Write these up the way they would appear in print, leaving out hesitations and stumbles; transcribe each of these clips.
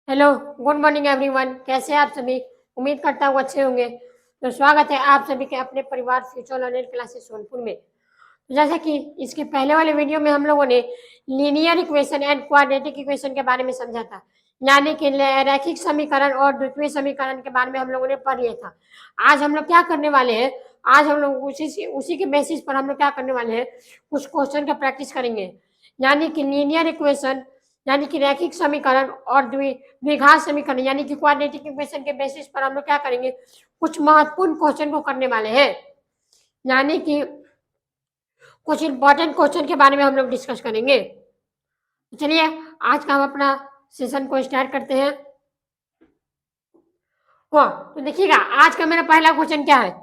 Hello, good morning everyone. कैसे हैं आप सभी? उम्मीद करता हूँ अच्छे होंगे। तो स्वागत है आप सभी के अपने परिवार फ्यूचर लर्नर क्लासेस सोनपुर में। तो जैसा कि इसके पहले वाले वीडियो में हम लोगों ने linear equation and quadratic equation के बारे में समझा था, यानी कि रैखिक समीकरण और द्वितीय समीकरण के बारे में हम लोगों ने पढ़ लिया था। आज हम लोग क्या करने वाले हैं? आज हम लोग उसी के बेसिस पर हम लोग क्या करने वाले हैं, कुछ क्वेश्चन का प्रैक्टिस करेंगे, यानी कि लीनियर इक्वेशन यानी कि रैखिक समीकरण और द्विघात समीकरण यानी कि क्वाड्रेटिक इक्वेशन के बेसिस पर हम लोग क्या करेंगे, कुछ महत्वपूर्ण क्वेश्चन को करने वाले हैं, यानी कि कुछ इंपॉर्टेंट क्वेश्चन के बारे में हम लोग डिस्कस करेंगे। तो चलिए आज का हम अपना सेशन को स्टार्ट करते हैं। तो देखिएगा आज का मेरा पहला क्वेश्चन क्या है,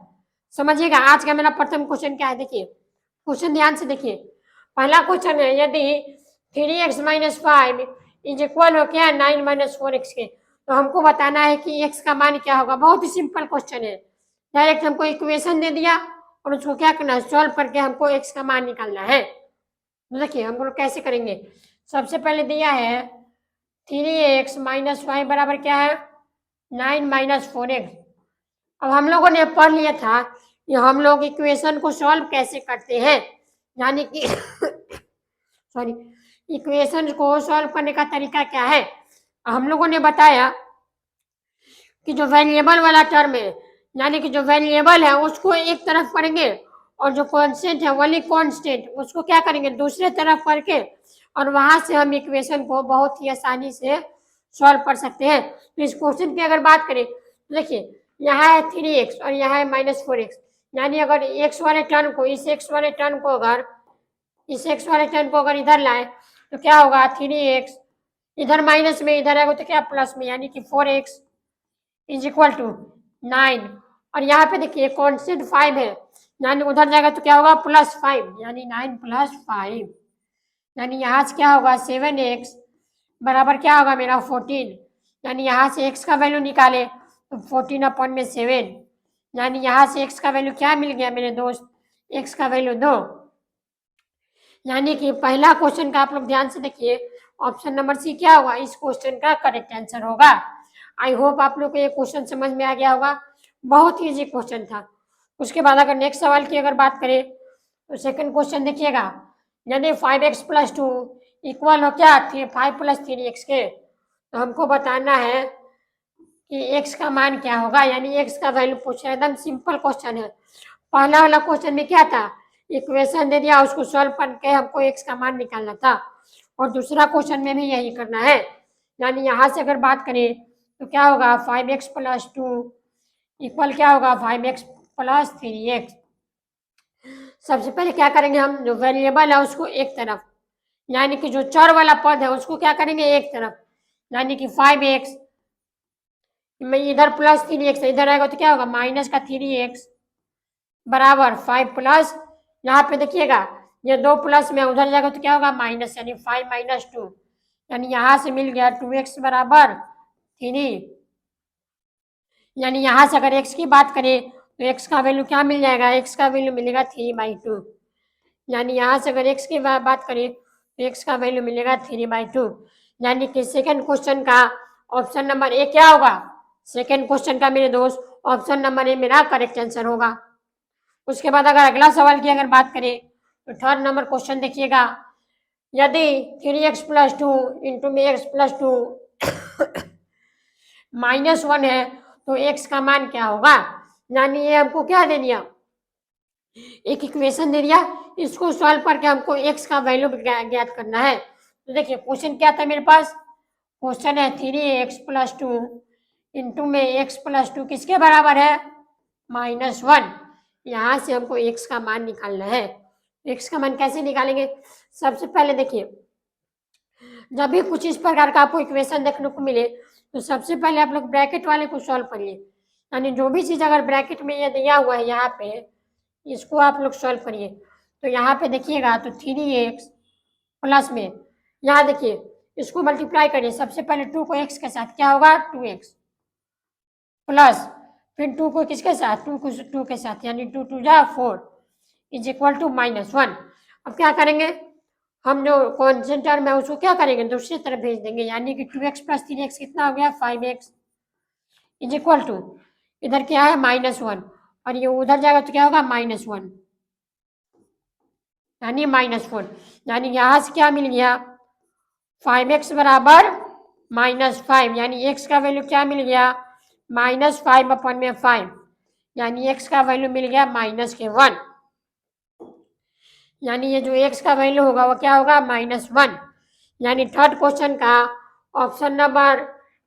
समझिएगा। आज का मेरा प्रथम क्वेश्चन क्या है, देखिए क्वेश्चन ध्यान से देखिए। पहला क्वेश्चन है, यदि 3x-5 इज इक्वल हो क्या 9-4x के, तो हमको बताना है कि x का मान क्या होगा। बहुत ही सिंपल क्वेश्चन है। डायरेक्ट हमको इक्वेशन दे दिया और उसको क्या करना है, सॉल्व करके हमको x का मान निकालना है। तो देखिए हम लोग कैसे करेंगे। सबसे पहले दिया है 3x-5 बराबर क्या है, 9-4x। अब हम लोगों ने पढ़ लिया था कि हम लोग इक्वेशन को सॉल्व कैसे करते हैं, यानी कि सॉरी, इक्वेशन को सॉल्व करने का तरीका क्या है। हम लोगों ने बताया कि जो वेरिएबल वाला टर्म है, यानी कि जो वेरिएबल है उसको एक तरफ करेंगे और जो कांस्टेंट है वही कांस्टेंट उसको क्या करेंगे, दूसरे तरफ करके, और वहां से हम इक्वेशन को बहुत ही आसानी से सॉल्व कर सकते हैं। तो इस क्वेश्चन की अगर बात करें तो देखिए यहाँ है 3x और यहाँ है -4x, यानी अगर x वाले टर्म को इस x वाले टर्म को अगर इस x वाले टर्म को अगर इधर लाए तो क्या होगा, 3x इधर माइनस में इधर आएगा तो क्या प्लस में, यानी कि 4x इज इक्वल टू 9। और यहाँ पे देखिए कॉन्स्टेंट 5 है, यानी उधर जाएगा तो क्या होगा +5, यानी 9 + 5, यानी यहाँ से क्या होगा 7x बराबर क्या होगा मेरा 14, यानी यहाँ से x का वैल्यू निकाले तो 14/7, यानी यहाँ से x का वैल्यू क्या मिल गया मेरे दोस्त, x का वैल्यू 2। यानी कि पहला क्वेश्चन का आप लोग ध्यान से देखिए, ऑप्शन नंबर सी क्या होगा, इस क्वेश्चन का करेक्ट आंसर होगा। आई होप आप लोग को ये क्वेश्चन समझ में आ गया होगा, बहुत ही इजी क्वेश्चन था। उसके बाद अगर नेक्स्ट सवाल की अगर बात करें तो सेकंड क्वेश्चन देखिएगा, यदि 5x + 2 इक्वल हो क्या 5 + 3x के, तो हमको बताना है कि x का मान क्या होगा, यानी x का वैल्यू पूछा है। एकदम सिंपल क्वेश्चन है। पहला वाला क्वेश्चन में क्या था, इक्वेशन दे दिया उसको सॉल्व करके हमको x का मान निकालना था, और दूसरा क्वेश्चन में भी यही करना है। यानी यहाँ से अगर बात करें तो क्या होगा 5x + 2 इक्वल क्या होगा 5x + 3x। सबसे पहले क्या करेंगे, हम जो वेरिएबल है उसको एक तरफ, यानी कि जो चर वाला पद है उसको क्या करेंगे एक तरफ, यानी कि 5x में इधर +3x इधर आएगा तो क्या होगा -3x बराबर 5 प्लस, यहाँ पे देखिएगा ये 2 प्लस में उधर जाएगा तो क्या होगा माइनस, यानी 5 - 2, यानी यहाँ से मिल गया 2x बराबर 3, यानी यहाँ से अगर x की बात करें तो x का वैल्यू क्या मिल जाएगा, x का वैल्यू मिलेगा 3/2, यानी यहाँ से अगर x की बात करें तो x का वैल्यू मिलेगा 3/2, यानी कि सेकंड क्वेश्चन का ऑप्शन नंबर ए क्या होगा, सेकंड क्वेश्चन का मेरे दोस्त ऑप्शन नंबर ए मेरा करेक्ट आंसर होगा। उसके बाद अगर अगला सवाल की अगर बात करें तो थर्ड नंबर क्वेश्चन देखिएगा, यदि 3x + 2 इंटू में x + 2 -1 है तो x का मान क्या होगा। यानी ये हमको क्या दे दिया, एक इक्वेशन दे दिया, इसको सॉल्व करके हमको x का वैल्यू ज्ञात करना है। तो देखिए क्वेश्चन क्या था मेरे पास, क्वेश्चन है 3x + 2 इंटू में x + 2 किसके बराबर है -1। यहाँ से हमको x का मान निकालना है। x का मान कैसे निकालेंगे, सबसे पहले देखिए जब भी कुछ इस प्रकार का आपको इक्वेशन देखने को मिले तो सबसे पहले आप लोग ब्रैकेट वाले को सॉल्व करिए, यानी जो भी चीज अगर ब्रैकेट में ये दिया हुआ है यहाँ पे इसको आप लोग सॉल्व करिए। तो यहाँ पे देखिएगा तो 3x प्लस में यहाँ देखिए इसको मल्टीप्लाई करिए, सबसे पहले 2 को x के साथ क्या होगा 2x प्लस फिर 2 को किसके साथ 2 को 2 के साथ, यानी 2 × 2 = 4 इज इक्वल टू -1। अब क्या करेंगे हम जो कॉन्स्टेंट टर्म है उसको क्या करेंगे, दूसरी तरफ भेज देंगे, यानी कि 2x प्लस 3x कितना हो गया, 5x इज इक्वल टू, इधर क्या है -1 और ये उधर जाएगा तो क्या होगा -1 यानी -4, यानी यहाँ से क्या मिल गया, 5x बराबर -5, यानी x का वैल्यू क्या मिल गया, -5/5, यानी x का वैल्यू मिल गया -1, यानी ये जो x का वैल्यू होगा वो क्या होगा, -1, यानी थर्ड क्वेश्चन का ऑप्शन नंबर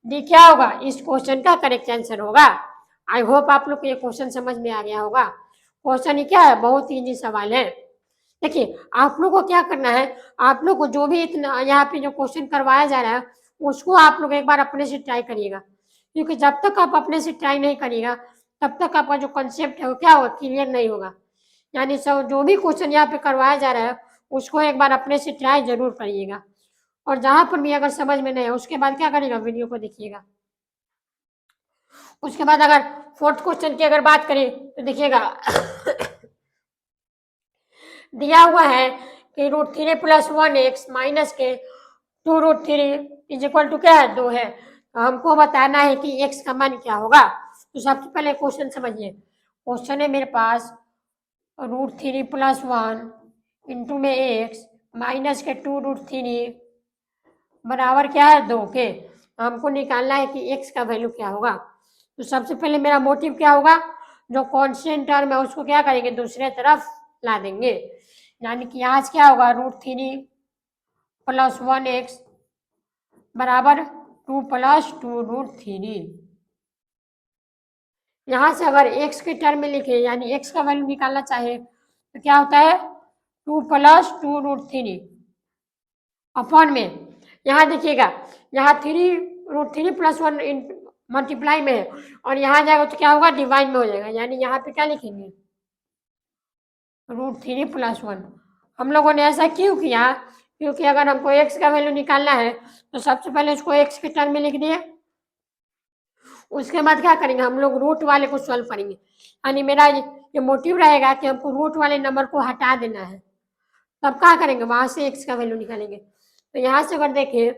डी क्या होगा, इस क्वेश्चन का करेक्ट आंसर होगा। आई होप आप लोग को ये क्वेश्चन समझ में आ गया होगा। क्वेश्चन ही क्या है, बहुत इजी सवाल है। देखिए आप लोग को क्या करना है, आप लोग को जो भी इतना यहाँ पे जो क्वेश्चन करवाया जा रहा है उसको आप लोग एक बार अपने से ट्राई करिएगा, क्योंकि जब तक आप अपने से ट्राई नहीं करिएगा तब तक आपका जो कंसेप्ट है वो क्या होगा, क्लियर नहीं होगा। यानी सब जो भी क्वेश्चन यहाँ पे करवाया जा रहा है उसको एक बार अपने से ट्राई जरूर करिएगा, और जहां पर भी अगर समझ में नहीं है उसके बाद क्या करिएगा, वीडियो को देखिएगा। उसके बाद अगर फोर्थ क्वेश्चन की अगर बात करें तो देखिएगा दिया हुआ है कि √3 + 1x माइनस के 2√3 इज इक्वल टू क्या है, 2 है। तो हमको बताना है कि x का मान क्या होगा। तो सबसे पहले क्वेश्चन समझिए, क्वेश्चन है मेरे पास √3 + 1 इंटू में x माइनस के 2√3 बराबर क्या है, 2 के। हमको निकालना है कि x का वैल्यू क्या होगा। तो सबसे पहले मेरा मोटिव क्या होगा, जो कांस्टेंट टर्म है उसको क्या करेंगे, दूसरे तरफ ला देंगे, यानी कि यहाँ से क्या होगा, √3 + 1x बराबर 2 + 2√3। यहाँ से अगर x के टर्म में लिखे यानी x का वैल्यू निकालना चाहे तो क्या होता है, 2 + 2√3 अपॉन में, यहाँ देखिएगा यहाँ 3√3 + 1 मल्टीप्लाई में है और यहाँ जाएगा तो क्या होगा, डिवाइड में हो जाएगा, यानी यहाँ पे क्या लिखेंगे, √3 + 1। हम लोगों ने ऐसा क्यों किया, क्योंकि अगर हमको x का वैल्यू निकालना है तो सबसे पहले इसको x के टर्म में लिख दिए, उसके बाद क्या करेंगे, हम लोग रूट वाले को सॉल्व करेंगे। यानी मेरा ये मोटिव रहेगा कि हमको रूट वाले नंबर को हटा देना है, तब क्या करेंगे, वहां से x का वैल्यू निकालेंगे। तो यहाँ से अगर देखें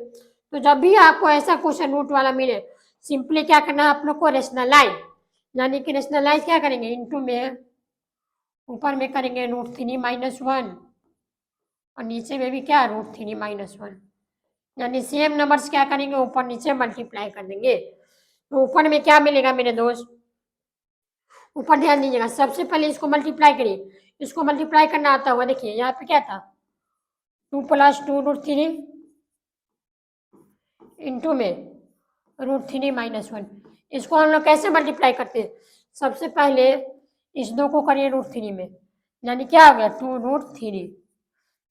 तो जब भी आपको ऐसा क्वेश्चन रूट वाला मिले, सिंपली क्या करना है आप लोग को, रेशनलाइज, यानी कि रेशनलाइज क्या करेंगे, इंटू में ऊपर में करेंगे √3 - 1 और नीचे में भी क्या, √3 - 1, यानी सेम नंबर्स क्या करेंगे, ऊपर नीचे मल्टीप्लाई कर देंगे। तो ऊपर में क्या मिलेगा मेरे दोस्त, ऊपर ध्यान दीजिएगा, सबसे पहले इसको मल्टीप्लाई करिए, इसको मल्टीप्लाई करना आता हुआ, देखिए यहाँ पे क्या था, 2 + 2√3 इंटू में √3 - 1। इसको हम लोग कैसे मल्टीप्लाई करते हैं, सबसे पहले इस 2 को करिए √3 में, यानी क्या हो गया, 2√3,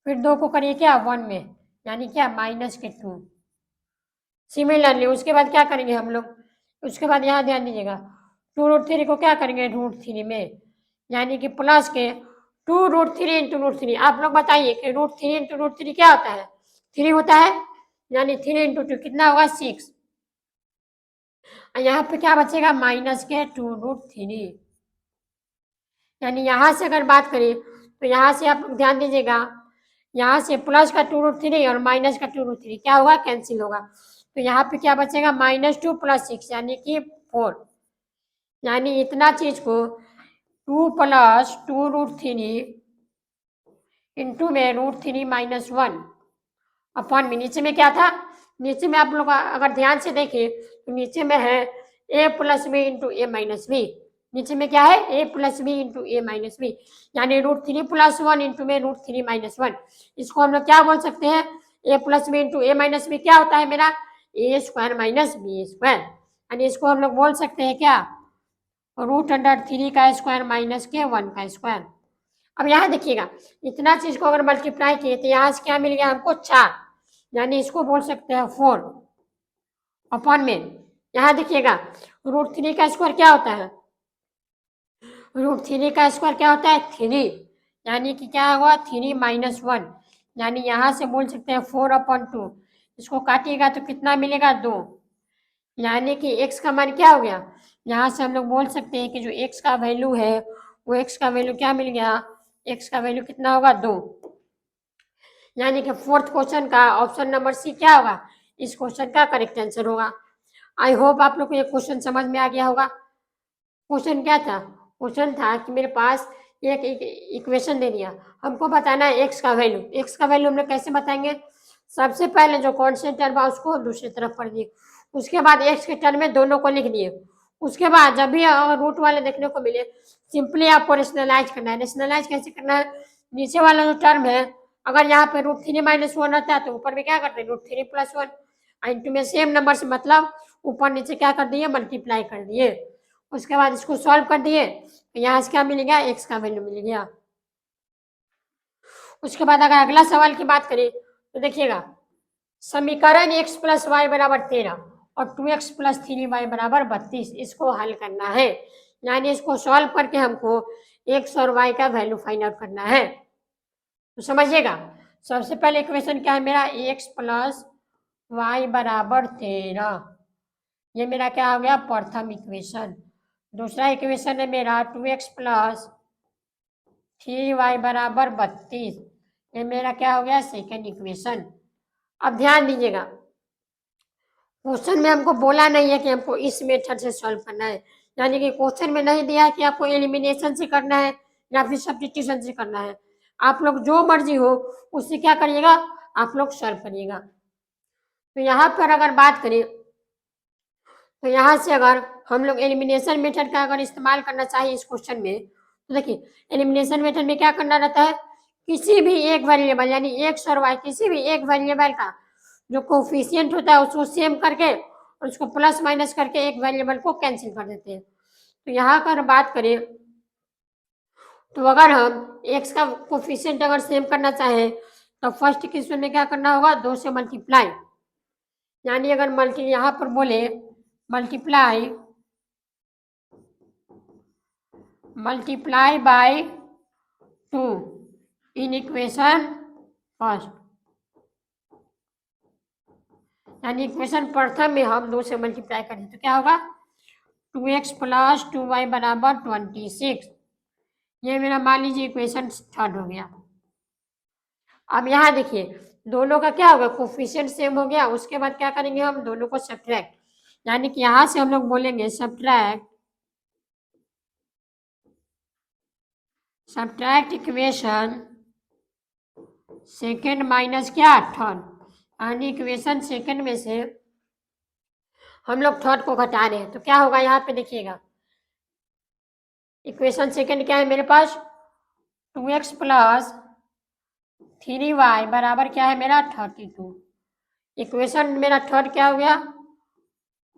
फिर 2 को करिए क्या, 1 में, यानी क्या, -2। सिमिलरली उसके बाद क्या करेंगे हम लोग, उसके बाद यहाँ ध्यान दीजिएगा, 2√3 को क्या करेंगे, √3 में, यानी कि प्लस के 2√3 इंटू √3। आप लोग बताइए कि √3 इंटू √3 क्या होता है, 3 होता है, यानी 3 इंटू 2 कितना होगा, 6। यहाँ पे क्या बचेगा, -2√3, यानी यहाँ से अगर बात करें तो यहाँ से आप ध्यान दीजिएगा, यहाँ से प्लस का 2√3 और माइनस का 2√3 क्या होगा, कैंसिल होगा। तो यहाँ पे क्या बचेगा, -2 + 6 यानी कि 4, यानी इतना चीज को 2 + 2√3 इंटू में √3 - 1 अपॉन में, नीचे में क्या था, नीचे में आप लोग अगर ध्यान से देखें तो नीचे में है a + b into a - b, नीचे में क्या है, a + b into a - b, यानी √3 + 1 इंटू में √3 - 1। इसको हम लोग क्या बोल सकते हैं, a + b into a - b क्या होता है मेरा, a² - b², यानी इसको हम लोग बोल सकते हैं क्या, √3 का स्क्वायर माइनस के 1 का स्क्वायर। अब यहाँ देखिएगा, इतना चीज को अगर मल्टीप्लाई किए तो यहाँ से क्या मिल गया हमको, 4, यानी इसको बोल सकते हैं 4 अपॉन में, यहाँ देखिएगा √3 का स्क्वायर क्या होता है, √3 का स्क्वायर क्या होता है, 3, यानी कि क्या होगा, 3 - 1, यानी यहाँ से बोल सकते हैं 4/2, इसको काटिएगा तो कितना मिलेगा, 2, यानी कि x का मान क्या हो गया, यहाँ से हम लोग बोल सकते हैं कि जो x का वैल्यू है वो x का वैल्यू क्या मिल गया, x का वैल्यू कितना होगा, 2। यानी कि फोर्थ क्वेश्चन का ऑप्शन नंबर सी क्या होगा, इस क्वेश्चन का करेक्ट आंसर होगा। आई होप आप लोग को ये क्वेश्चन समझ में आ गया होगा। क्वेश्चन क्या था, क्वेश्चन था कि मेरे पास एक इक्वेशन दे दिया, हमको बताना है एक्स का वैल्यू। एक्स का वैल्यू हम लोग कैसे बताएंगे, सबसे पहले जो कॉन्स्टेंट टर्म है उसको दूसरी तरफ पढ़ दिए, उसके बाद एक्स के टर्म में दोनों को लिख दिए, उसके बाद जब भी अगर रूट वाले देखने को मिले सिंपली आपको रेशनलाइज करना है। रेशनलाइज कैसे करना है, नीचे वाला जो टर्म है अगर यहाँ पे √3 - 1 होता है तो ऊपर में क्या करते हैं √3 + 1, इंटू में सेम नंबर से मतलब ऊपर नीचे क्या कर दिए मल्टीप्लाई कर दिए, उसके बाद इसको सॉल्व कर दिए तो यहाँ से क्या मिल गया, एक्स का वैल्यू मिल गया। उसके बाद अगर अगला सवाल की बात करें तो देखिएगा, समीकरण x + y = 13 और 2x + 3y = 32, इसको हल करना है, यानी इसको सॉल्व करके हमको x और y का वैल्यू फाइंड आउट करना है। तो समझिएगा, सबसे पहले इक्वेशन क्या है मेरा, x + y = 13, ये मेरा क्या हो गया प्रथम इक्वेशन। दूसरा इक्वेशन है मेरा 2x + 3y = 32, ये मेरा क्या हो गया सेकेंड इक्वेशन। अब ध्यान दीजिएगा, क्वेश्चन में हमको बोला नहीं है कि हमको इस मेथड से सॉल्व करना है, यानी कि क्वेश्चन में नहीं दिया है कि आपको एलिमिनेशन से करना है या फिर सब्स्टिट्यूशन से करना है, आप लोग जो मर्जी हो उससे क्या करिएगा, आप लोग सॉल्व करिएगा। तो यहाँ पर अगर बात करें तो यहाँ से अगर हम लोग एलिमिनेशन मेथड का अगर इस्तेमाल करना चाहिए इस क्वेश्चन में, तो देखिए एलिमिनेशन मेथड में क्या करना रहता है, किसी भी एक वेरिएबल यानी एक्स और वाई किसी भी एक वेरिएबल का जो कोफिशिएंट होता है उसको सेम करके और उसको प्लस माइनस करके एक वेरिएबल को कैंसिल कर देते हैं। तो यहाँ अगर बात करें तो अगर हम एक्स का कोफिशिएंट अगर सेम करना चाहें तो फर्स्ट क्वेश्चन में क्या करना होगा, 2 से मल्टीप्लाई, यानी अगर यहाँ पर बोले multiply by 2 in equation first, यानी इक्वेशन प्रथम में हम 2 से मल्टीप्लाई करें तो क्या होगा 2x + 2y = 26, ये मेरा मान लीजिए इक्वेशन थर्ड हो गया। अब यहाँ देखिए दोनों का क्या होगा कोफिशिएंट सेम हो गया, उसके बाद क्या करेंगे हम दोनों को सब्ट्रैक्ट, यानी कि यहाँ से हम लोग बोलेंगे सब्ट्रैक्ट इक्वेशन सेकेंड माइनस क्या थर्ड, यानी इक्वेशन सेकेंड में से हम लोग थर्ड को घटा रहे हैं तो क्या होगा, यहाँ पे देखिएगा इक्वेशन सेकेंड क्या है मेरे पास 2x + 3y बराबर क्या है मेरा 32, इक्वेशन मेरा थर्ड क्या हो गया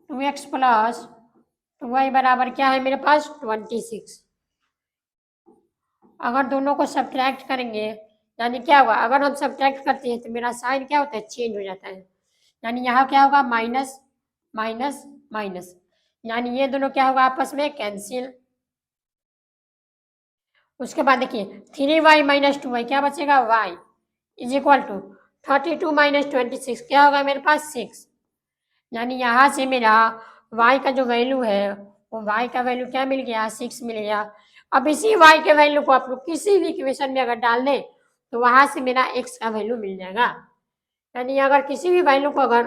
2x + 2y बराबर क्या है मेरे पास 26। अगर दोनों को सब्ट्रैक्ट करेंगे यानी क्या होगा, अगर हम सब्ट्रैक्ट करते हैं तो मेरा साइन क्या होता है चेंज हो जाता है, यानी यहाँ क्या होगा माइनस माइनस माइनस, यानी ये दोनों क्या होगा आपस में कैंसिल। उसके बाद देखिए 3y - 2y क्या बचेगा y = 32 - 26 क्या होगा मेरे पास 6, यानी यहाँ से मेरा y का जो वैल्यू है वो y का वैल्यू क्या मिल गया 6 मिल गया। अब इसी y के वैल्यू को आप लोग किसी भी इक्वेशन में अगर डाल दें तो वहां से मेरा x का वैल्यू मिल जाएगा, यानी अगर किसी भी वैल्यू को अगर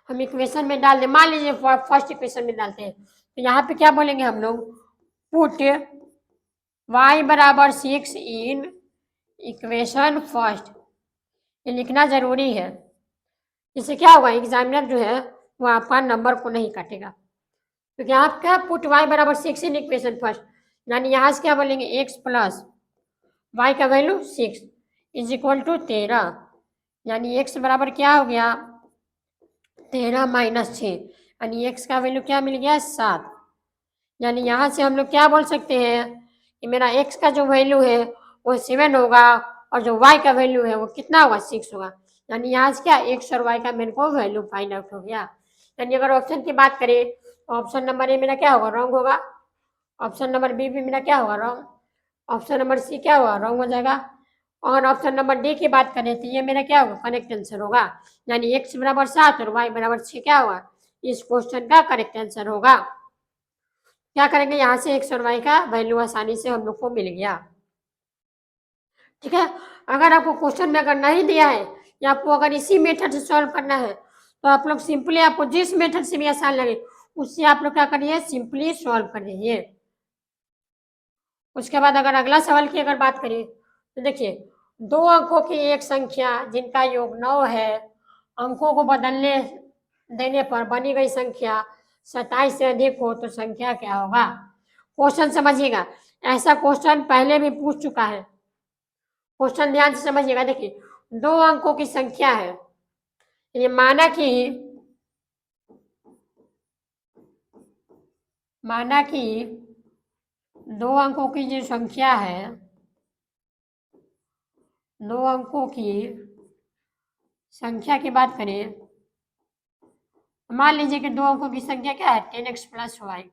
हम इक्वेशन में डाल दें, मान लीजिए फर्स्ट इक्वेशन में डालते हैं तो यहाँ पे क्या बोलेंगे हम लोग put y = 6 in equation first, ये लिखना जरूरी है, इससे क्या होगा एग्जामिनर जो है वो आपका नंबर को नहीं काटेगा। तो क्या आप क्या put y = 6 in equation first, यानी यहाँ से क्या बोलेंगे x + y का वैल्यू 6 = 13, यानी x बराबर क्या हो गया 13 - 6, यानी x का वैल्यू क्या मिल गया 7, यानी यहाँ से हम लोग क्या बोल सकते हैं कि मेरा x का जो वैल्यू है वो 7 होगा और जो y का वैल्यू है वो कितना होगा 6 होगा, यानी यहाँ से क्या x और y का मेरे को वैल्यू फाइंड आउट हो गया। यानी अगर ऑप्शन की बात करें तो ऑप्शन नंबर ए मेरा क्या होगा रॉन्ग होगा, ऑप्शन नंबर बी भी मेरा क्या होगा रॉन्ग, ऑप्शन नंबर सी क्या होगा रॉन्ग हो जाएगा, और ऑप्शन नंबर डी की बात करें तो ये मेरा क्या होगा करेक्ट आंसर होगा, यानी x = 7 और y = 6 क्या होगा इस क्वेश्चन का करेक्ट आंसर होगा। क्या करेंगे यहाँ से x और y का वैल्यू आसानी से हम लोग को मिल गया। ठीक है। अगर आपको क्वेश्चन में अगर नहीं दिया है या आपको अगर इसी मेथड से सॉल्व करना है तो आप लोग सिंपली, आपको जिस मेथड से भी आसान लगे उससे आप लोग क्या करिए, सिंपली सॉल्व कर दीजिए। उसके बाद अगर अगला सवाल की अगर बात करें तो देखिए, दो अंकों की एक संख्या जिनका योग 9 है, अंकों को बदलने देने पर बनी गई संख्या 27 से अधिक हो तो संख्या क्या होगा। क्वेश्चन समझिएगा, ऐसा क्वेश्चन पहले भी पूछ चुका है। क्वेश्चन ध्यान से समझिएगा। देखिए, दो अंकों की संख्या है, ये माना कि दो अंकों की जो संख्या है, दो अंकों की संख्या की बात करें, मान लीजिए कि दो अंकों की संख्या क्या है, 10x प्लस वाई।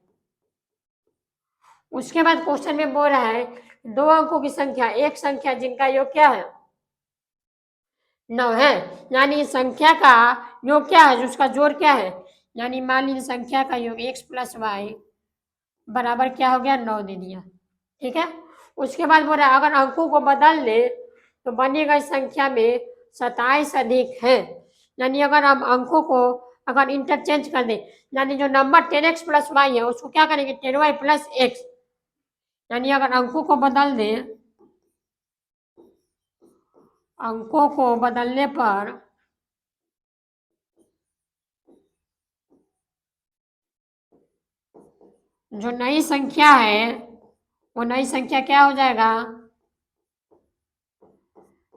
उसके बाद क्वेश्चन में बोल रहा है दो अंकों की संख्या, एक संख्या जिनका योग क्या है, 9 है, यानी संख्या का योग क्या है, उसका जोड़ क्या है, यानी मान लीजिए संख्या का योग x प्लस वाई बराबर क्या हो गया, 9 दे दिया। ठीक है। उसके बाद बोल रहा है अगर अंकों को बदल ले तो बनी गई संख्या में 27 अधिक है, यानी अगर हम अंकों को अगर इंटरचेंज कर दें, यानी जो नंबर 10x प्लस वाई है उसको क्या करेंगे, 10y प्लस एक्स, यानी अगर अंकों को बदल दें, अंकों को बदलने पर जो नई संख्या है वो नई संख्या क्या हो जाएगा,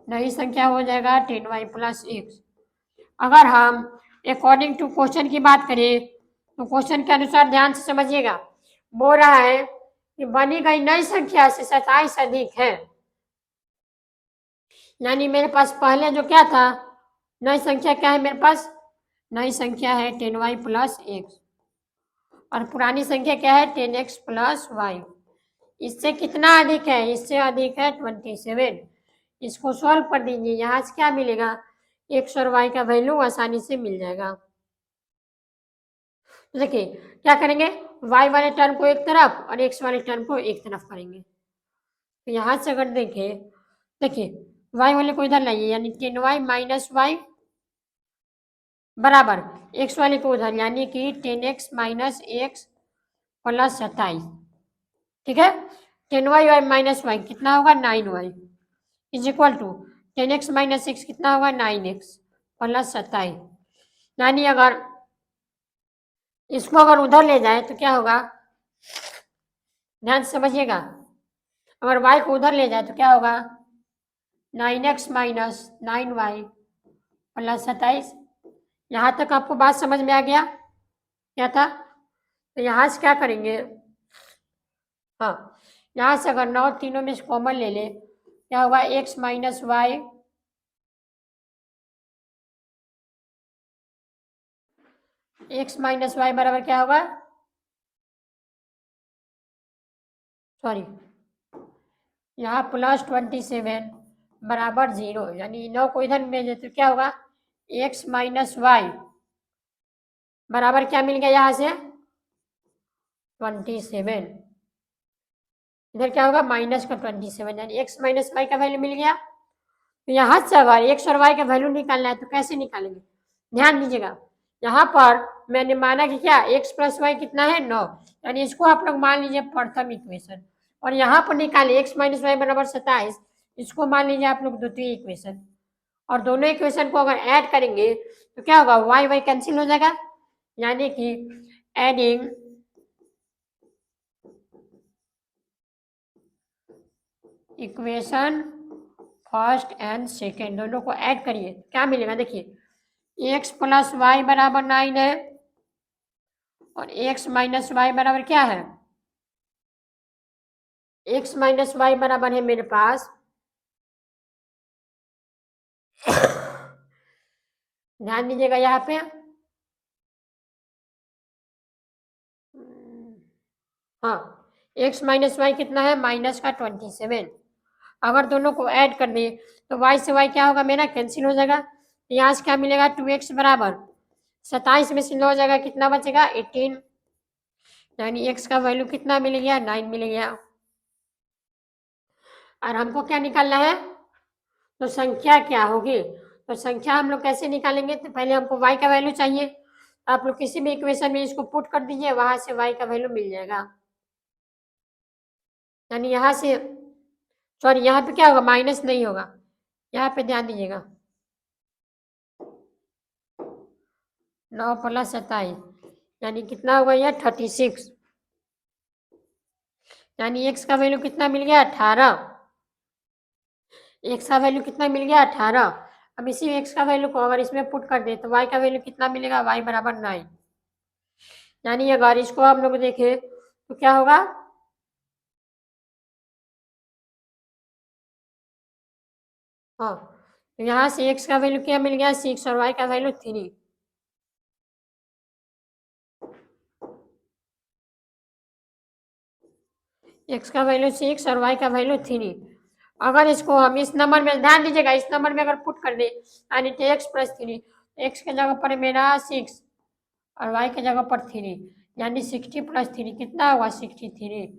नई संख्या हो जाएगा 10y प्लस एक्स। अगर हम अकॉर्डिंग टू क्वेश्चन की बात करें तो क्वेश्चन के अनुसार ध्यान से समझिएगा, बोल रहा है कि बनी गई नई संख्या से 27 अधिक है, यानी मेरे पास पहले जो क्या था, नई संख्या क्या है मेरे पास, नई संख्या है 10y प्लस एक्स और पुरानी संख्या क्या है 10x प्लस वाई। इससे कितना अधिक है, इससे अधिक है 27। इसको सॉल्व कर दीजिए, यहाँ से क्या मिलेगा, एक्स और वाई का वैल्यू आसानी से मिल जाएगा। तो देखिए क्या करेंगे, वाई वाले टर्म को एक तरफ और एक्स वाले टर्म को एक तरफ करेंगे। तो यहाँ से अगर देखें, देखिए वाई वाले को इधर लाइए, यानी 10y माइनस वाई बराबर एक्स वाले को उधर, यानी कि 10x माइनस एक्स प्लस 27। ठीक है। 10y माइनस वाई कितना होगा, 9y is equal to 10x minus X कितना होगा, 9x प्लस 27। यानी अगर इसको अगर उधर ले जाए तो क्या होगा, ध्यान से समझिएगा, अगर y को उधर ले जाए तो क्या होगा, 9x माइनस 9y प्लस 27। यहाँ तक आपको बात समझ में आ गया क्या था। तो यहाँ से क्या करेंगे, हाँ यहाँ से अगर 9 तीनों में से कॉमन ले ले, क्या होगा, x minus Y X minus Y बराबर क्या होगा, सॉरी यहाँ प्लस 27 बराबर 0, यानी 9 को इधर भेजे तो क्या होगा, एक्स माइनस वाई बराबर क्या मिल गया, यहाँ से 27, इधर क्या होगा माइनस का 27, यानी एक्स माइनस वाई का वैल्यू मिल गया। तो यहाँ से अगर एक्स और वाई का वैल्यू निकालना है तो कैसे निकालेंगे, ध्यान दीजिएगा, यहाँ पर मैंने माना कि क्या एक्स प्लस वाई कितना है, 9, यानी इसको आप लोग मान लीजिए प्रथम इक्वेशन, और यहाँ पर निकाले एक्स माइनस वाई बराबर 27, इसको मान लीजिए आप लोग द्वितीय इक्वेशन, और दोनों इक्वेशन को अगर ऐड करेंगे तो क्या होगा, वाई वाई कैंसिल हो जाएगा, यानी कि adding equation first and second दोनों को ऐड करिए, क्या मिलेगा, देखिए एक्स प्लस वाई बराबर 9 है और एक्स माइनस वाई बराबर क्या है, एक्स माइनस वाई बराबर है मेरे पास, ध्यान दीजिएगा यहाँ पे, हाँ एक्स माइनस वाई कितना है, माइनस का 27। अगर दोनों को ऐड कर दें तो वाई से वाई क्या होगा, मेरा कैंसिल हो जाएगा, यहाँ से क्या मिलेगा, 2x बराबर 27 में से 9 हो जाएगा, कितना बचेगा 18, यानी x का वैल्यू कितना मिल गया, 9 मिल गया। और हमको क्या निकालना है, तो संख्या क्या होगी? तो संख्या हम लोग कैसे निकालेंगे? तो पहले हमको y का वैल्यू चाहिए। आप लोग किसी भी इक्वेशन में इसको पुट कर दीजिए, वहां से y का वैल्यू मिल जाएगा। यानी यहाँ से, सॉरी यहाँ पे क्या होगा, माइनस नहीं होगा, यहाँ पे ध्यान दीजिएगा। 9 + 27 यानी कितना होगा, यह 36। यानी x का वैल्यू कितना मिल गया, 18। x का वैल्यू कितना मिल गया, 18। अब इसी x का वैल्यू को अगर इसमें पुट कर दे तो y का वैल्यू कितना मिलेगा, y बराबर 9। यानी अगर इसको हम लोग देखें तो क्या होगा, हाँ, तो यहाँ से x का वैल्यू क्या मिल गया, 6 और y का वैल्यू 3। x का वैल्यू 6 और y का वैल्यू 3। अगर इसको हम इस नंबर में, ध्यान दीजिएगा, इस नंबर में अगर पुट कर दे यानी कि x + 3, x के जगह पर मेरा 6 और y के जगह पर 3, यानी 60 + 3 कितना होगा, 63।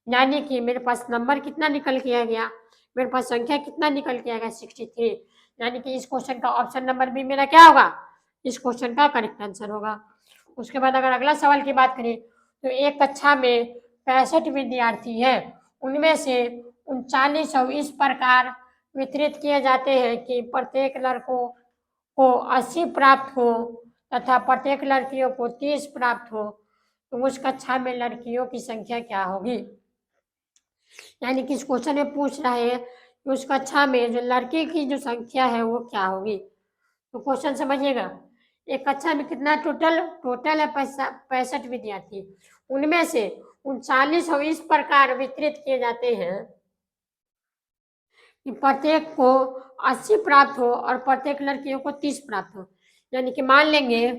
यानी कि मेरे पास नंबर कितना निकल के आ गया, मेरे पास संख्या कितना निकल के आएगा, 63। यानी कि इस क्वेश्चन का ऑप्शन नंबर बी मेरा क्या होगा, इस क्वेश्चन का करेक्ट आंसर होगा। उसके बाद अगर अगला सवाल की बात करें तो एक कक्षा में 65 विद्यार्थी हैं, उनमें से 39 इस प्रकार वितरित किए जाते हैं कि प्रत्येक लड़कों को 80 प्राप्त हो तथा प्रत्येक लड़कियों को 30 प्राप्त हो, तो उस कक्षा में लड़कियों की संख्या क्या होगी। यानी कि इस क्वेश्चन में पूछ रहा है कि उस कक्षा में जो लड़के की जो संख्या है वो क्या होगी। तो क्वेश्चन समझिएगा, एक कक्षा में कितना टोटल है 65 विद्यार्थी, उनमें से 39 इस प्रकार वितरित किए जाते हैं कि प्रत्येक को 80 प्राप्त हो और प्रत्येक लड़कियों को 30 प्राप्त हो। यानी कि मान लेंगे,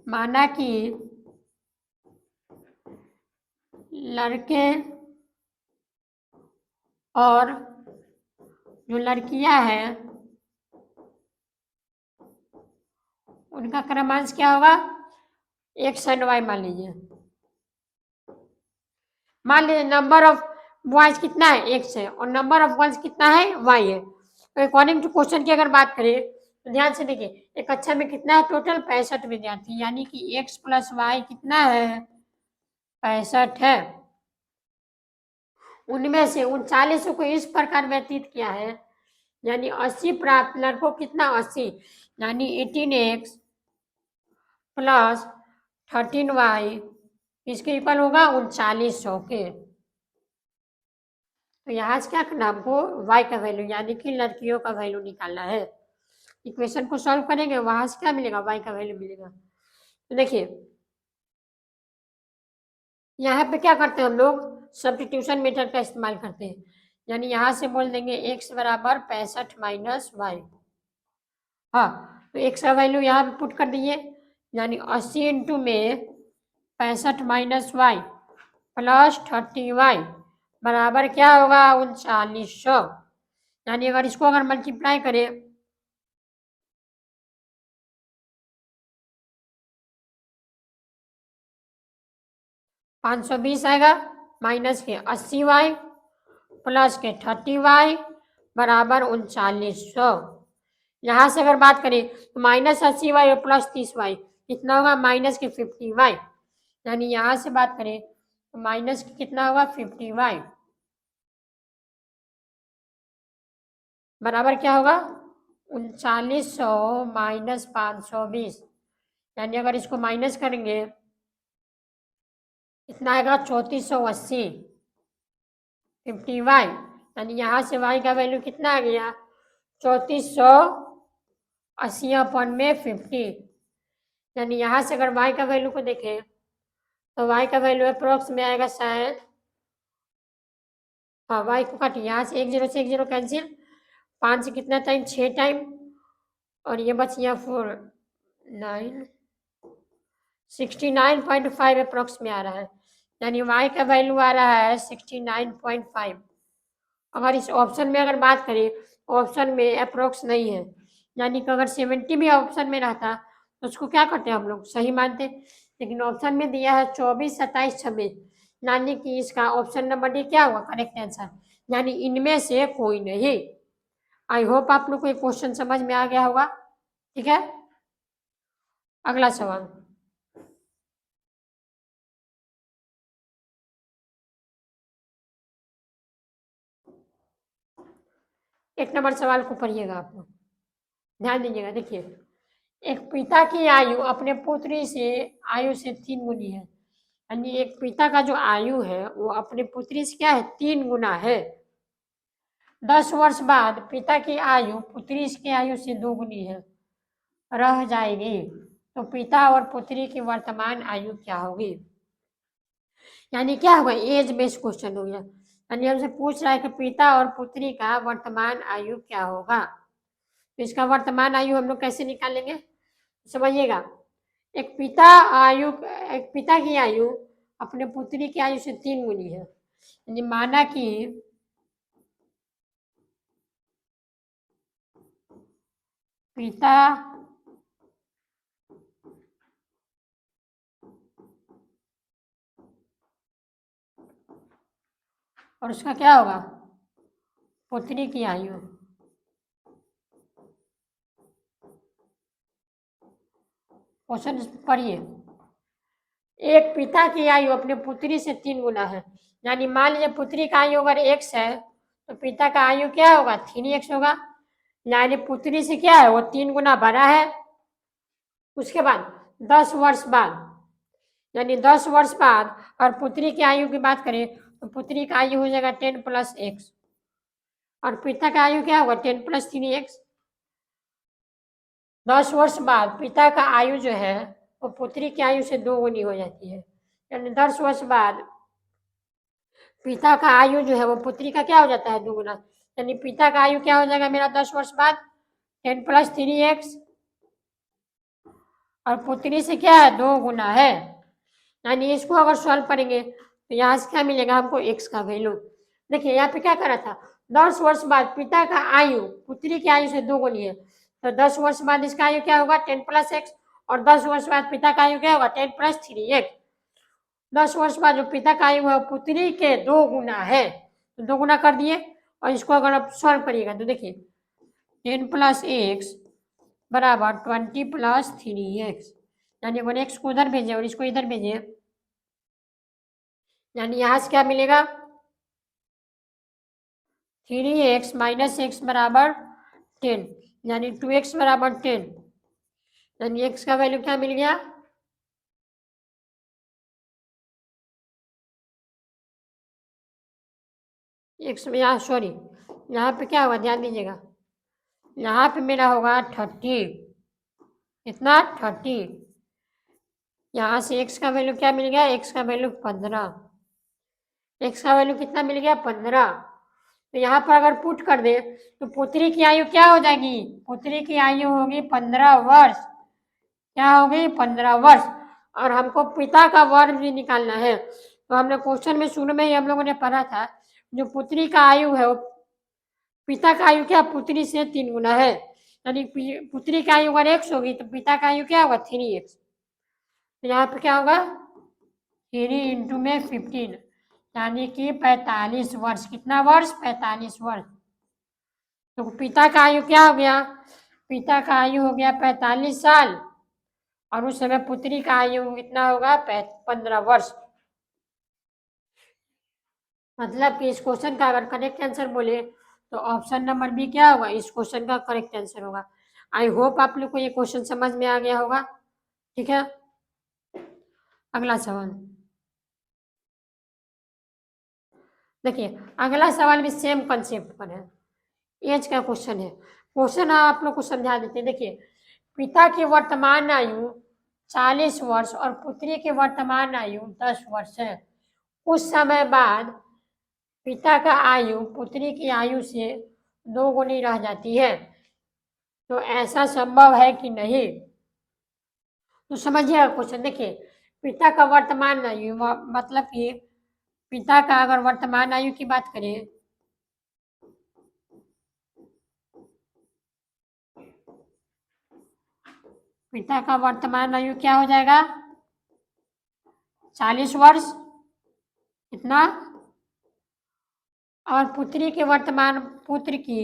माना कि लड़के और जो लड़कियां हैं उनका क्रमांश क्या होगा, x एंड y मान लीजिए। मान लीजिए नंबर ऑफ बॉयज कितना है, x है, और नंबर ऑफ गर्ल्स कितना है, y है। तो अकॉर्डिंग टू क्वेश्चन की अगर बात करें तो ध्यान से देखिए, एक कक्षा में कितना है, टोटल 65 विद्यार्थी, यानी कि x + y कितना है, 65 है। उनमें से 39 को इस प्रकार व्यतीत किया है, यानी 80 प्राप्त, लड़कों कितना, 80, यानी 18x + 13y इसके इक्वल होगा 3900 के। तो यहाँ से क्या करना, हमको y का वैल्यू यानी कि लड़कियों का वैल्यू निकालना है। इक्वेशन को सॉल्व करेंगे, वहां से क्या मिलेगा, y का वैल्यू मिलेगा। तो देखिए यहाँ पे क्या करते हैं हम लोग, सब्स्टिट्यूशन मेथड का इस्तेमाल करते हैं। यानी यहाँ से बोल देंगे x बराबर 65 - y। हाँ, तो x का वैल्यू यहाँ पे पुट कर दिए, यानी 80 इंटू में 65 - y + 30y बराबर क्या होगा, 3900। यानी अगर इसको अगर मल्टीप्लाई करें 520 आएगा, माइनस के 80y प्लस के 30y बराबर 3900। यहाँ से अगर बात करें तो -80y और +30y कितना होगा, माइनस के 50y। यानी यहाँ से बात करें तो माइनस के कितना होगा, 50y बराबर क्या होगा, 3900 - 520। यानी अगर इसको माइनस करेंगे कितना आएगा, 3480 50y। यानी यहाँ से y का वैल्यू कितना आ गया, 3480 अपन में 50। यानी यहाँ से अगर y का वैल्यू को देखें तो y का वैल्यू अप्रोक्स में आएगा शायद, हाँ y को काटिए, यहाँ से 1 0 से 1 0 कैंसिल, 5 से कितना टाइम, 6 टाइम, और ये बच गया 4 9 69.5 अप्रोक्स में आ रहा है। यानी y का वैल्यू आ रहा है 69.5। अगर इस ऑप्शन में अगर बात करें, ऑप्शन में अप्रोक्स नहीं है, यानी कि अगर 70 भी ऑप्शन में रहता तो उसको क्या करते हम लोग, सही मानते। लेकिन ऑप्शन में दिया है 24 27 26, यानी कि इसका ऑप्शन नंबर डी क्या होगा, करेक्ट आंसर, यानी इनमें से कोई नहीं। आई होप आप लोग को ये क्वेश्चन समझ में आ गया होगा। ठीक है, अगला सवाल। एक नंबर सवाल को पढ़िएगा आप लोग, ध्यान दीजिएगा। देखिए, एक पिता की आयु अपने पुत्री से आयु से 3 गुनी है, यानी एक पिता का जो आयु है वो अपने पुत्री से क्या है, 3 गुना है। 10 वर्ष बाद पिता की आयु पुत्री की आयु से 2 गुनी है, रह जाएगी, तो पिता और पुत्री की वर्तमान आयु क्या होगी। यानी क्या होगा, एज बेस्ड क्वेश्चन हो गया। यानी हमसे पूछ रहा है कि पिता और पुत्री का वर्तमान आयु क्या होगा। तो इसका वर्तमान आयु हम लोग कैसे निकालेंगे, समझिएगा। एक पिता आयु एक पिता की आयु अपने पुत्री की आयु से 3 गुनी है, यानी माना कि पिता और उसका क्या होगा, पुत्री की आयु। क्वेश्चन पढ़िए, एक पिता की आयु अपने पुत्री से 3 गुना है, यानी मान लीजिए पुत्री का आयु अगर x है तो पिता का आयु क्या होगा, 3x होगा। यानी पुत्री से क्या है, वो 3 गुना बड़ा है। उसके बाद 10 वर्ष बाद, यानी 10 वर्ष बाद और पुत्री की आयु की बात करें तो पुत्री का आयु हो जाएगा 10 + x, और पिता का आयु क्या होगा, 10 + 3x। 10 वर्ष बाद पिता का आयु जो है वो पुत्री की आयु से 2 गुनी हो जाती है, यानी 10 वर्ष बाद पिता का आयु जो है वो पुत्री का क्या हो जाता है, 2 गुना। यानी पिता का आयु क्या हो जाएगा मेरा 10 वर्ष बाद, 10 + 3x, और पुत्री से क्या है, 2 गुना है। यानी इसको अगर सॉल्व करेंगे तो यहाँ से क्या मिलेगा हमको, x का वैल्यू। देखिए यहाँ पे क्या करा था, 10 वर्ष बाद पिता का आयु पुत्री की आयु से 2 गुनी है, तो 10 वर्ष बाद इसका आयु क्या होगा, 10 + x, और 10 वर्ष बाद पिता का आयु क्या होगा, 10 + 3x। 10 वर्ष बाद जो पिता का आयु है पुत्री के 2 गुना है, तो 2 गुना कर दिए। और इसको अगर आप सॉल्व करिएगा तो देखिए 10 + x बराबर 20 + 3x, यानी अगर x को उधर भेजे और इसको इधर भेजे, यानी यहाँ से क्या मिलेगा, 3x - x बराबर 10, यानी 2x बराबर 10, यानी x का वैल्यू क्या मिल गया, x में यहाँ सॉरी यहाँ पे क्या होगा, ध्यान दीजिएगा, यहाँ पे मेरा होगा 30, इतना 30। यहाँ से x का वैल्यू क्या मिल गया, x का वैल्यू 15, x का वैल्यू कितना मिल गया, 15। तो यहाँ पर अगर पुट कर दे तो पुत्री की आयु क्या हो जाएगी, पुत्री की आयु होगी 15 वर्ष। क्या होगी, 15 वर्ष। और हमको पिता का वर्ग भी निकालना है, तो हमने क्वेश्चन में शुरू में ही हम लोगों ने पढ़ा था, जो पुत्री का आयु है वो पिता का आयु क्या, पुत्री से 3 गुना है। यानी पुत्री की आयु अगर x होगी तो पिता का आयु क्या होगा, 3x। तो यहाँ पे क्या होगा, 3 × में 15, यानी कि 45 वर्ष। कितना वर्ष, 45 वर्ष। तो पिता का आयु क्या हो गया, पिता का आयु हो गया 45 साल, और उस समय पुत्री का आयु कितना होगा, 15 वर्ष। मतलब कि इस क्वेश्चन का अगर करेक्ट आंसर बोले तो ऑप्शन नंबर बी क्या होगा, इस क्वेश्चन का करेक्ट आंसर होगा। आई होप आप लोग को ये क्वेश्चन समझ में आ गया होगा। ठीक है, अगला सवाल देखिए, अगला सवाल भी सेम कंसेप्ट पर है, एज का क्वेश्चन है। क्वेश्चन आप लोग को समझा देते हैं। देखिए, पिता की वर्तमान आयु 40 वर्ष और पुत्री की वर्तमान आयु 10 वर्ष है। कुछ समय बाद पिता का आयु पुत्री की आयु से 2 गुनी रह जाती है, तो ऐसा संभव है कि नहीं। तो समझिए क्वेश्चन। देखिए, पिता का वर्तमान आयु मतलब कि पिता का अगर वर्तमान आयु की बात करें, पिता का वर्तमान आयु क्या हो जाएगा, 40 वर्ष, इतना। और पुत्री के वर्तमान पुत्र की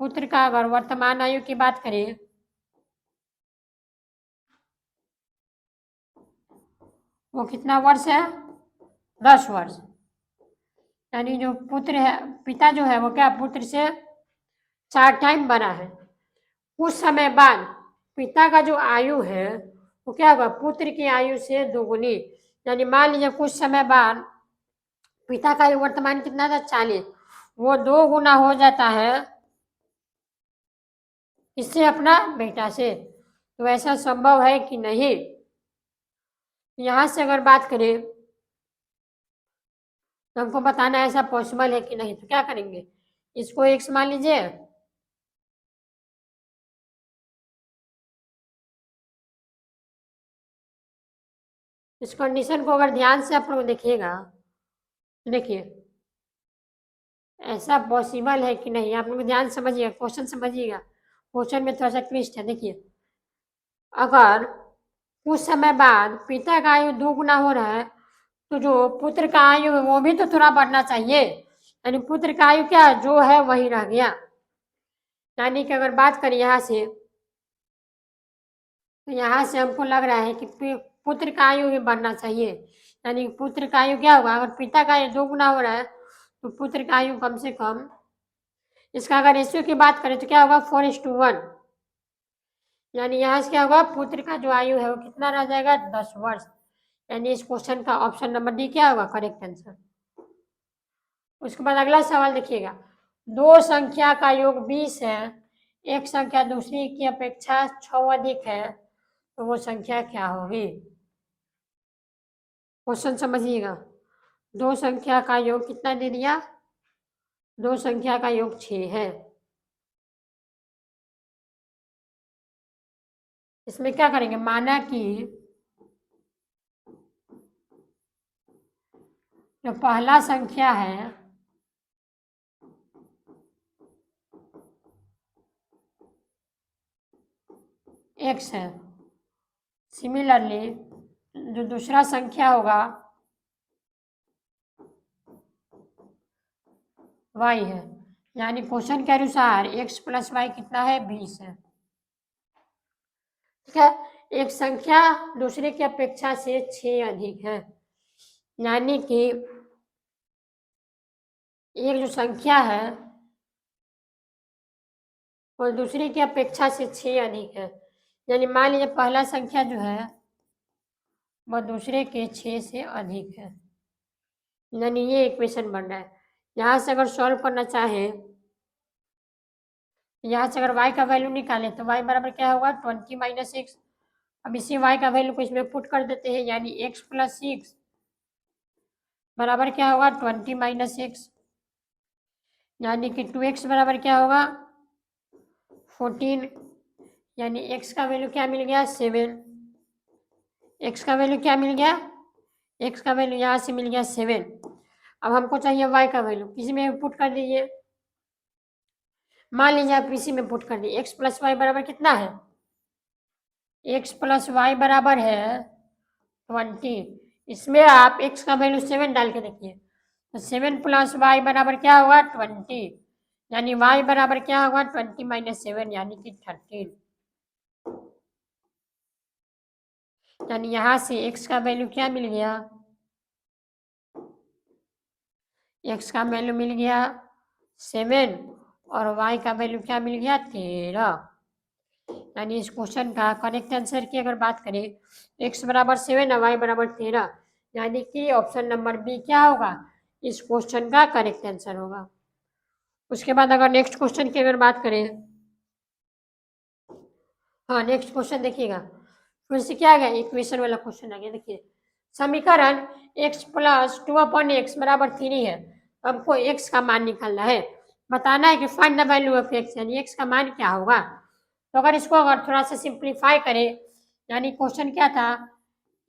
पुत्र का अगर वर्तमान आयु की बात करें वो कितना वर्ष है? 10 वर्ष। यानी जो पुत्र है, पिता जो है वो क्या पुत्र से 4 टाइम बड़ा है। कुछ समय बाद पिता का जो आयु है वो क्या होगा? पुत्र की आयु से दोगुनी। यानी मान लीजिए कुछ समय बाद पिता का आयु वर्तमान कितना था? 40, वो 2 गुना हो जाता है इससे अपना बेटा से। तो ऐसा संभव है कि नहीं? यहां से अगर बात करें तो हमको बताना है ऐसा पॉसिबल है कि नहीं। तो क्या करेंगे? इसको एक्स मान लीजिए, इस कंडीशन को अगर ध्यान से आप लोग देखिएगा, देखिए ऐसा पॉसिबल है कि नहीं। आप लोग ध्यान समझिएगा, क्वेश्चन समझिएगा। क्वेश्चन में थोड़ा सा ट्विस्ट है। देखिए अगर कुछ समय बाद पिता का आयु 2 गुना हो रहा है तो जो पुत्र का आयु है वो भी तो थोड़ा बढ़ना चाहिए। यानी पुत्र का आयु क्या जो है वही रह गया। यानी कि अगर बात करें यहाँ से तो यहाँ से हमको लग रहा है कि पुत्र का आयु भी बढ़ना चाहिए। यानी पुत्र का आयु क्या होगा? अगर पिता का आयु 2 गुना हो रहा है तो पुत्र का आयु कम से कम, इसका अगर रेशियो की बात करें तो क्या होगा? 4:1। यानी यहाँ से क्या होगा? पुत्र का जो आयु है वो कितना रह जाएगा? 10 वर्ष। यानी इस क्वेश्चन का ऑप्शन नंबर डी क्या होगा करेक्ट आंसर। उसके बाद अगला सवाल देखिएगा, दो संख्या का योग 20 है, एक संख्या दूसरी की अपेक्षा 6 अधिक है, तो वो संख्या क्या होगी? क्वेश्चन समझिएगा। दो संख्या का योग कितना दे दिया? दो संख्या का योग 6 है। इसमें क्या करेंगे? माना कि जो पहला संख्या है x है, सिमिलरली जो दूसरा संख्या होगा y है। यानी क्वेश्चन के अनुसार x + y कितना है? 20 है। ठीक है, एक संख्या दूसरे की अपेक्षा से 6 अधिक है। यानी कि एक जो संख्या है वो दूसरे की अपेक्षा से 6 अधिक है। यानी मान लीजिए पहला संख्या जो है वह दूसरे के 6 से अधिक है। यानी ये इक्वेशन बन रहा है। यहाँ से अगर सॉल्व करना चाहे, यहाँ से अगर y का वैल्यू निकाले तो y बराबर क्या होगा? 20 - x। अब इसी y का वैल्यू को इसमें पुट कर देते हैं, यानी x + 6 बराबर क्या होगा? 20 - x। यानी कि 2x बराबर क्या होगा? 14। यानी x का वैल्यू क्या मिल गया? 7। x का वैल्यू क्या मिल गया? x का वैल्यू यहाँ से मिल गया 7। अब हमको चाहिए y का वैल्यू, किसी में पुट कर दीजिए। मान लीजिए आप इसी में पुट कर दिए, x + y बराबर कितना है? x + y बराबर है 20। इसमें आप x का वैल्यू 7 डाल के देखिए, तो 7 + y बराबर क्या होगा? 20। यानी y बराबर क्या होगा? 20 - 7 यानी कि 13। यानी यहाँ से x का वैल्यू क्या मिल गया? x का वैल्यू मिल गया 7 और y का वैल्यू क्या मिल गया? 13। यानी इस क्वेश्चन का करेक्ट आंसर की अगर बात करें, x बराबर 7 और y बराबर 13, यानी कि ऑप्शन नंबर बी क्या होगा? इस क्वेश्चन का करेक्ट आंसर होगा। उसके बाद अगर नेक्स्ट क्वेश्चन की अगर बात करें, हाँ नेक्स्ट क्वेश्चन देखिएगा, फिर से क्या आ गया? इक्वेशन वाला क्वेश्चन आ गया। देखिए समीकरण x + 2/x बराबर 3 है। हमको x का मान निकालना है, बताना है कि find the value of x, यानी x का मान क्या होगा। तो अगर इसको अगर थोड़ा सा सिंप्लीफाई करें, यानी क्वेश्चन क्या था?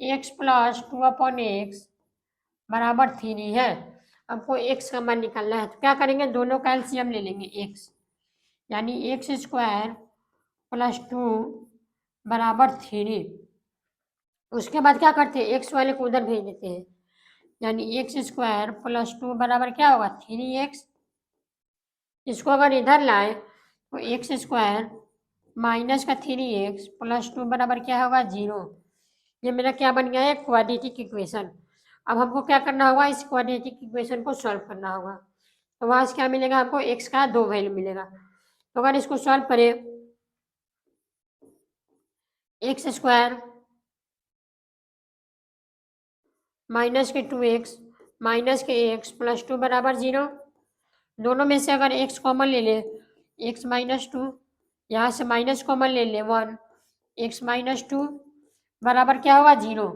x + 2/x बराबर 3 है। हमको x का मान निकालना है, तो क्या करेंगे? दोनों का एलसीएम ले लेंगे x, यानी x² + 2 बराबर 3। उसके बाद क्या करते हैं? x वाले को उधर भेज देते हैं, यानी x² + 2 बराबर क्या होगा? 3x। इसको अगर इधर लाए तो एक्स स्क्वायर माइनस का 3x प्लस 2 बराबर क्या होगा 0। ये मेरा क्या बन गया है क्वाड्रेटिक इक्वेशन। अब हमको क्या करना होगा इस क्वाड्रेटिक इक्वेशन को सॉल्व करना होगा। तो वहाँ से क्या मिलेगा हमको x का 2 वैल्यू मिलेगा। तो अगर इसको सॉल्व करें एक्स स्क्वायर माइनस के 2x माइनस के x प्लस 2 बराबर 0। दोनों में से अगर x कॉमन ले ले x माइनस 2, यहाँ से माइनस कॉमन ले ले 1, x माइनस 2 बराबर क्या होगा 0।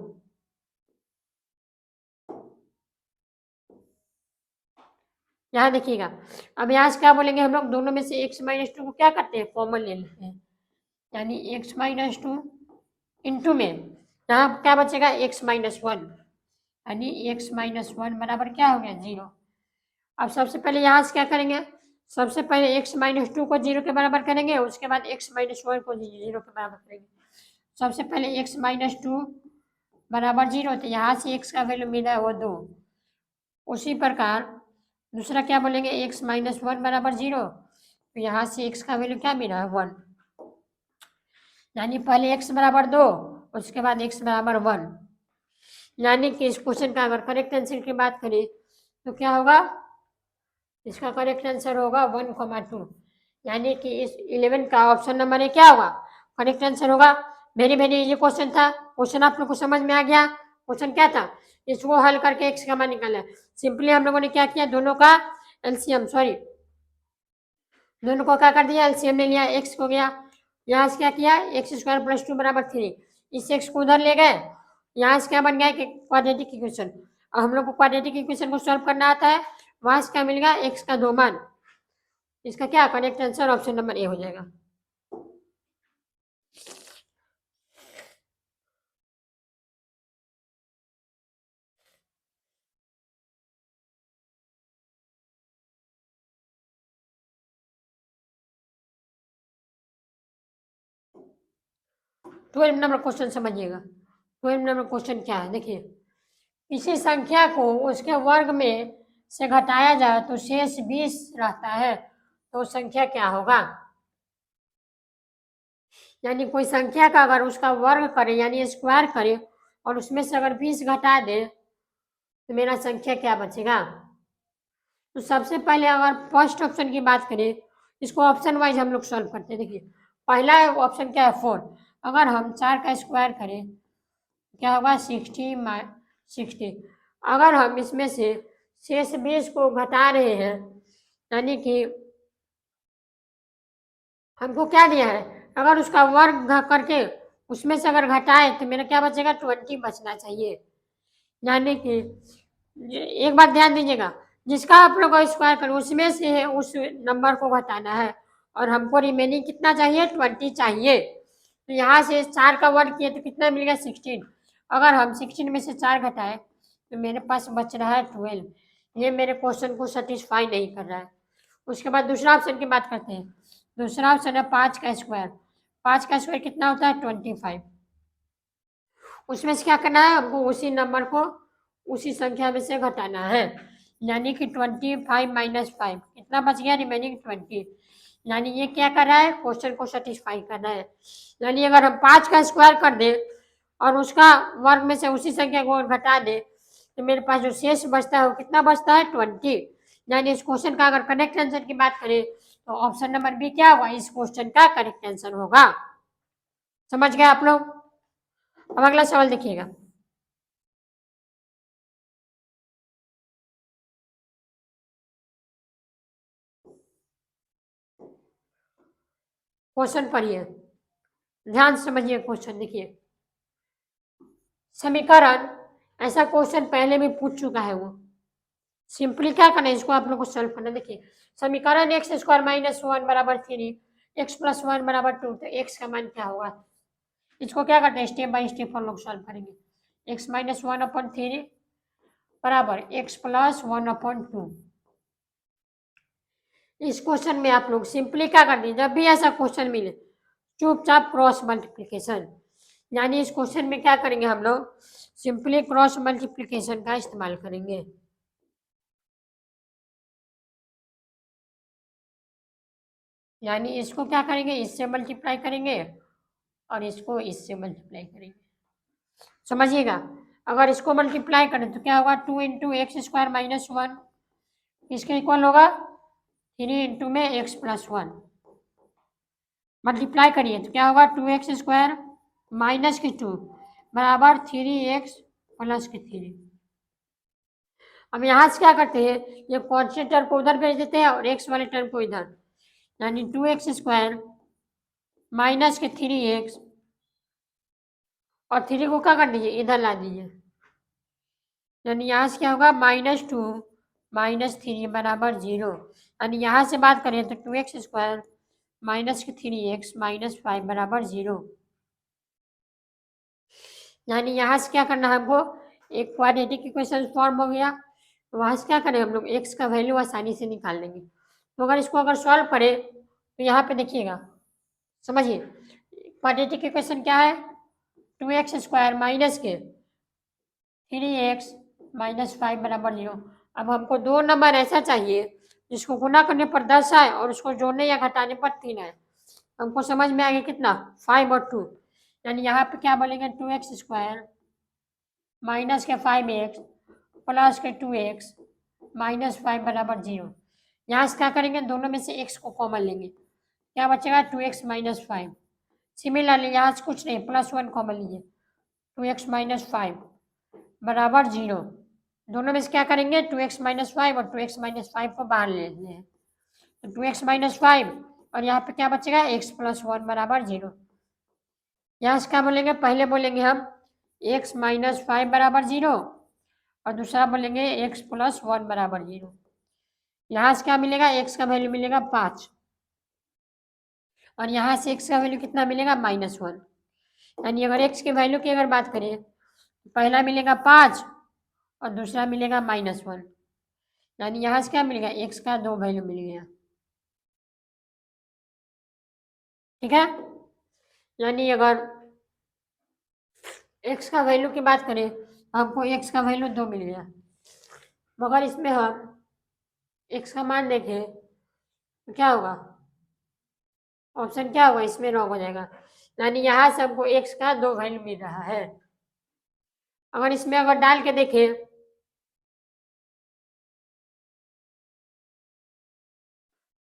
यहाँ देखिएगा अब यहाँ से क्या बोलेंगे हम लोग दोनों में से x माइनस 2 को क्या करते हैं कॉमन ले लेते हैं, यानी x माइनस 2 इंटू में यहाँ क्या बचेगा x माइनस 1, यानी x माइनस 1 बराबर क्या हो गया 0। अब सबसे पहले यहाँ से क्या करेंगे सबसे पहले x माइनस 2 को 0 के बराबर करेंगे, उसके बाद x माइनस 1 को 0 के बराबर करेंगे। सबसे पहले x माइनस 2 बराबर 0, तो यहाँ से x का वैल्यू मिला है वो 2। उसी प्रकार दूसरा क्या बोलेंगे x माइनस 1 बराबर 0, तो यहाँ से x का वैल्यू क्या मिला है 1, यानी पहले x बराबर 2 उसके बाद x बराबर 1। यानी कि इस क्वेश्चन का अगर करेक्ट आंसर की बात करें तो क्या होगा इसका करेक्ट आंसर होगा 1,2, यानी कि इस 11 का ऑप्शन नंबर ए क्या होगा करेक्ट आंसर होगा। वेरी वेरी इजी क्वेश्चन था। क्वेश्चन आप लोग को समझ में आ गया। क्वेश्चन क्या था इसको हल करके एक्स का मान निकाला। सिंपली हम लोगों ने क्या किया दोनों का एलसीएम दोनों को क्या कर दिया एलसीएम ले लिया, एक्स को गया यहाँ से क्या किया एक्स स्क्वायर प्लस 2 बराबर 3, इस एक्स को उधर ले गए, यहाँ से क्या बन गया कि क्वाड्रेटिक इक्वेशन। अब हम लोग को क्वाड्रेटिक इक्वेशन को सॉल्व करना आता है, वहां से क्या मिलेगा एक्स का 2 मान। इसका क्या correct answer option number A हो जाएगा। ट्वेल्व नंबर क्वेश्चन समझिएगा। 12 नंबर क्वेश्चन क्या है देखिए, किसी संख्या को उसके वर्ग में से घटाया जाए तो शेष 20 रहता है, तो संख्या क्या होगा। यानी कोई संख्या का अगर उसका वर्ग करे यानी स्क्वायर करे और उसमें से अगर 20 घटा दे तो मेरा संख्या क्या बचेगा। तो सबसे पहले अगर फर्स्ट ऑप्शन की बात करें इसको ऑप्शन वाइज हम लोग सॉल्व करते हैं। देखिए पहला ऑप्शन क्या है 4, अगर हम 4 का स्क्वायर करें क्या होगा 60। अगर हम इसमें से शेष 20 को घटा रहे हैं यानी कि हमको क्या दिया है अगर उसका वर्ग करके उसमें से अगर घटाए तो मेरा क्या बचेगा 20 बचना चाहिए। यानी कि एक बात ध्यान दीजिएगा जिसका आप लोग स्क्वायर करें उसमें से उस नंबर को घटाना है और हमको रिमेनिंग कितना चाहिए 20 चाहिए। तो यहाँ से 4 का वर्ग किए तो कितना मिलेगा 16, अगर हम 16 में से 4 घटाए तो मेरे पास बच रहा है 12। ये मेरे क्वेश्चन को सेटिस्फाई नहीं कर रहा है। उसके बाद दूसरा ऑप्शन की बात करते हैं। दूसरा ऑप्शन है 5 का स्क्वायर। 5 का स्क्वायर कितना होता है 25। उसमें से क्या करना है हमको उसी नंबर को उसी संख्या में से घटाना है, यानी कि 25 माइनस 5 कितना बच गया रिमेनिंग 20। यानी ये क्या कर रहा है क्वेश्चन को सेटिस्फाई कर रहा है। यानी अगर हम 5 का स्क्वायर कर दें और उसका वर्ग में से उसी संख्या को घटा दें तो मेरे पास जो शेष बचता है वो कितना बचता है 20। यानी इस क्वेश्चन का अगर करेक्ट आंसर की बात करें तो ऑप्शन नंबर बी क्या होगा इस क्वेश्चन का करेक्ट आंसर होगा। समझ गए आप लोग। अब अगला सवाल देखिएगा। क्वेश्चन पढ़िए ध्यान से समझिए क्वेश्चन देखिए। समीकरण ऐसा क्वेश्चन पहले भी पूछ चुका है वो। सिंपली क्या करना है इसको आप लोग को सॉल्व करना। देखिए समीकरण एक्स स्क्वायर माइनस 1 बराबर 3 एक्स प्लस 1 बराबर 2, तो एक्स का मान क्या होगा इसको क्या करते हैं स्टेप बाय स्टेप हम लोग सॉल्व करेंगे। एक्स माइनस 1/3 बराबर एक्स प्लस 1/2। इस क्वेश्चन में आप लोग सिंपली क्या कर दीजिए जब भी ऐसा क्वेश्चन मिले चुपचाप क्रॉस मल्टीप्लीकेशन, यानी इस क्वेश्चन में क्या करेंगे हम लोग सिंपली क्रॉस मल्टीप्लीकेशन का इस्तेमाल करेंगे। यानी इसको क्या करेंगे, इससे मल्टीप्लाई करेंगे और इसको इससे मल्टीप्लाई करेंगे। समझिएगा, अगर इसको मल्टीप्लाई करें तो क्या होगा, 2 × x² - 1 इसके इक्वल होगा 3 में x+1। मल्टीप्लाई करिए तो क्या होगा, 2x² - 2 बराबर 3x+3। अब यहाँ से क्या करते हैं, ये कॉन्स्टेंट टर्म को उधर भेज देते हैं और x वाले टर्म को इधर, यानी 2x² - 3x और 3 को क्या कर दीजिए, इधर ला दीजिए, यानी यहाँ से क्या होगा, -2 - 3 बराबर 0। यानी यहाँ से बात करें तो 2x² - 3x - 5 बराबर 0। यानी यहाँ से क्या करना है हमको, एक क्वाड्रेटिक इक्वेशन फॉर्म हो गया। तो वहाँ से क्या करें हम लोग, x का वैल्यू आसानी से निकाल लेंगे। तो अगर इसको अगर सॉल्व करें तो यहाँ पे देखिएगा, समझिए क्वाड्रेटिक इक्वेशन क्या है, 2x² माइनस के 3x - 5 बराबर 0। अब हमको दो नंबर ऐसा चाहिए जिसको गुना करने पर 10 आए और उसको जोड़ने या घटाने पर 3 आए। हमको समझ में आ गया कितना, 5 और 2। यानी यहाँ पे क्या बोलेंगे, 2x² माइनस के 5x प्लस के 2x - 5 बराबर 0। यहाँ से क्या करेंगे, दोनों में से x को कॉमन लेंगे, क्या बचेगा, 2x - 5। सिमिलरली यहाँ से कुछ नहीं, +1 कॉमन लीजिए, 2x - 5 बराबर 0। दोनों में से क्या करेंगे, 2x - 5 और 2x - 5 को बाहर ले लेते हैं, तो 2x - 5 और यहाँ पे क्या बचेगा, x+1 बराबर 0। यहाँ से क्या बोलेंगे, पहले बोलेंगे हम x - 5 बराबर 0 और दूसरा बोलेंगे x+1 बराबर 0। यहाँ से क्या मिलेगा, x का वैल्यू मिलेगा 5 और यहाँ से x का वैल्यू कितना मिलेगा, -1। यानी अगर x के वैल्यू की अगर बात करें तो पहला मिलेगा 5 और दूसरा मिलेगा -1। यानी यहाँ से क्या मिलेगा, x का 2 वैल्यू मिल गया। ठीक है, यानी अगर x का वैल्यू की बात करें तो हमको x का वैल्यू 2 मिल गया, मगर इसमें हम x का मान देखें तो क्या होगा, ऑप्शन क्या होगा, इसमें रॉन्ग हो जाएगा। यानी यहाँ से हमको x का 2 वैल्यू मिल रहा है। अगर इसमें अगर डाल के देखें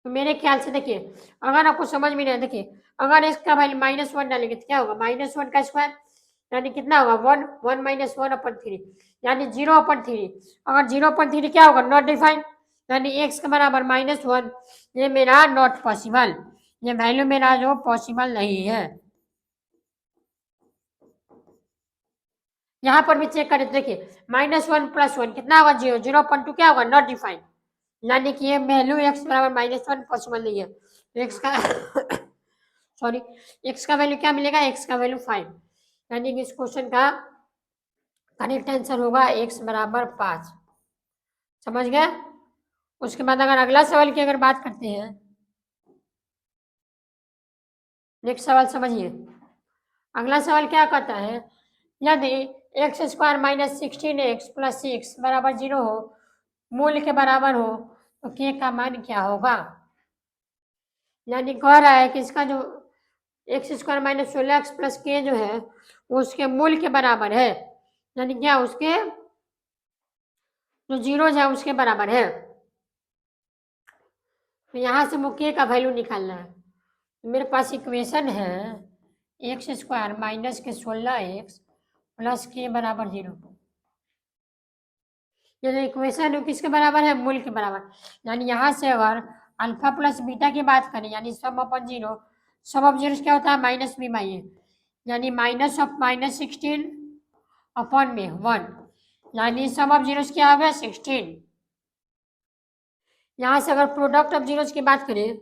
तो मेरे ख्याल से देखिए, अगर आपको समझ में नहीं आया, देखिए अगर इसका वैल्यू -1 डालेंगे तो क्या होगा, -1 का स्क्वायर यानी कितना होगा, 1 1 - 1/3 यानी 0/3। अगर 0/3 क्या होगा, नॉट डिफाइंड, यानी x के बराबर -1, ये मेरा नॉट पॉसिबल, ये वैल्यू मेरा जो पॉसिबल नहीं है। यहाँ पर भी चेक करें तो देखिए, -1 + 1 कितना होगा, 0 0.2 क्या होगा, नॉट डिफाइंड, यानी कि ये वैल्यू x बराबर -1 पॉसिबल नहीं है। तो x का सॉरी, x का वैल्यू क्या मिलेगा, x का वैल्यू 5। यानी कि इस क्वेश्चन का करेक्ट आंसर होगा x बराबर 5। समझ गए। उसके बाद अगर अगला सवाल की अगर बात करते हैं, नेक्स्ट सवाल समझिए। अगला सवाल क्या कहता है, यदि x² - 16x + 6 बराबर 0 हो, मूल के बराबर हो, तो k का मान क्या होगा। यानी कह रहा है कि इसका जो x² - 16x + k जो है वो उसके मूल के बराबर है, यानी क्या, उसके जो जीरोज है उसके बराबर है। तो यहाँ से मुझे k का वैल्यू निकालना है। तो मेरे पास इक्वेशन है x² - के 16x + k बराबर 0। ये जो इक्वेशन है किसके बराबर है, मूल के बराबर। यानी यहाँ से अगर अल्फा प्लस बीटा की बात करें, यानी सम/0, सम/0 क्या होता है, -b/a, यानी -16 अपॉन में 1, यानी सम/0 क्या हो गया, 16। यहाँ से अगर प्रोडक्ट ऑफ जीरोज की बात करें,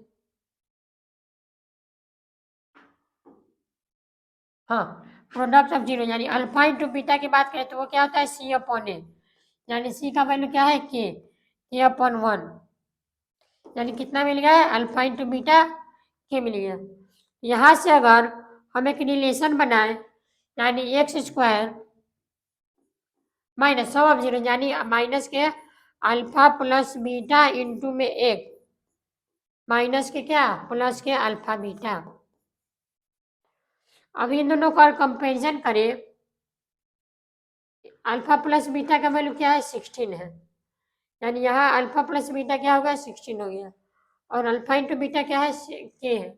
हाँ, प्रोडक्ट ऑफ जीरो यानी अल्फा इंटू बीटा की बात करें तो वो क्या होता है, c/a, यानी c का वैल्यू क्या है, k/1, यानी कितना मिल गया है, अल्फा इंटू बीटा k मिल गया। यहाँ से अगर हम एक रिलेशन बनाए, यानी x² माइनस सम/0 यानी माइनस के अल्फा प्लस बीटा इंटू में 1, माइनस के क्या, प्लस के अल्फा बीटा। अब इन दोनों का कंपेरिजन करें, अल्फा प्लस बीटा का वैल्यू क्या है, 16 है। यानी यहाँ अल्फा प्लस बीटा क्या होगा, 16 हो गया। और अल्फा इंटू बीटा क्या है, के है।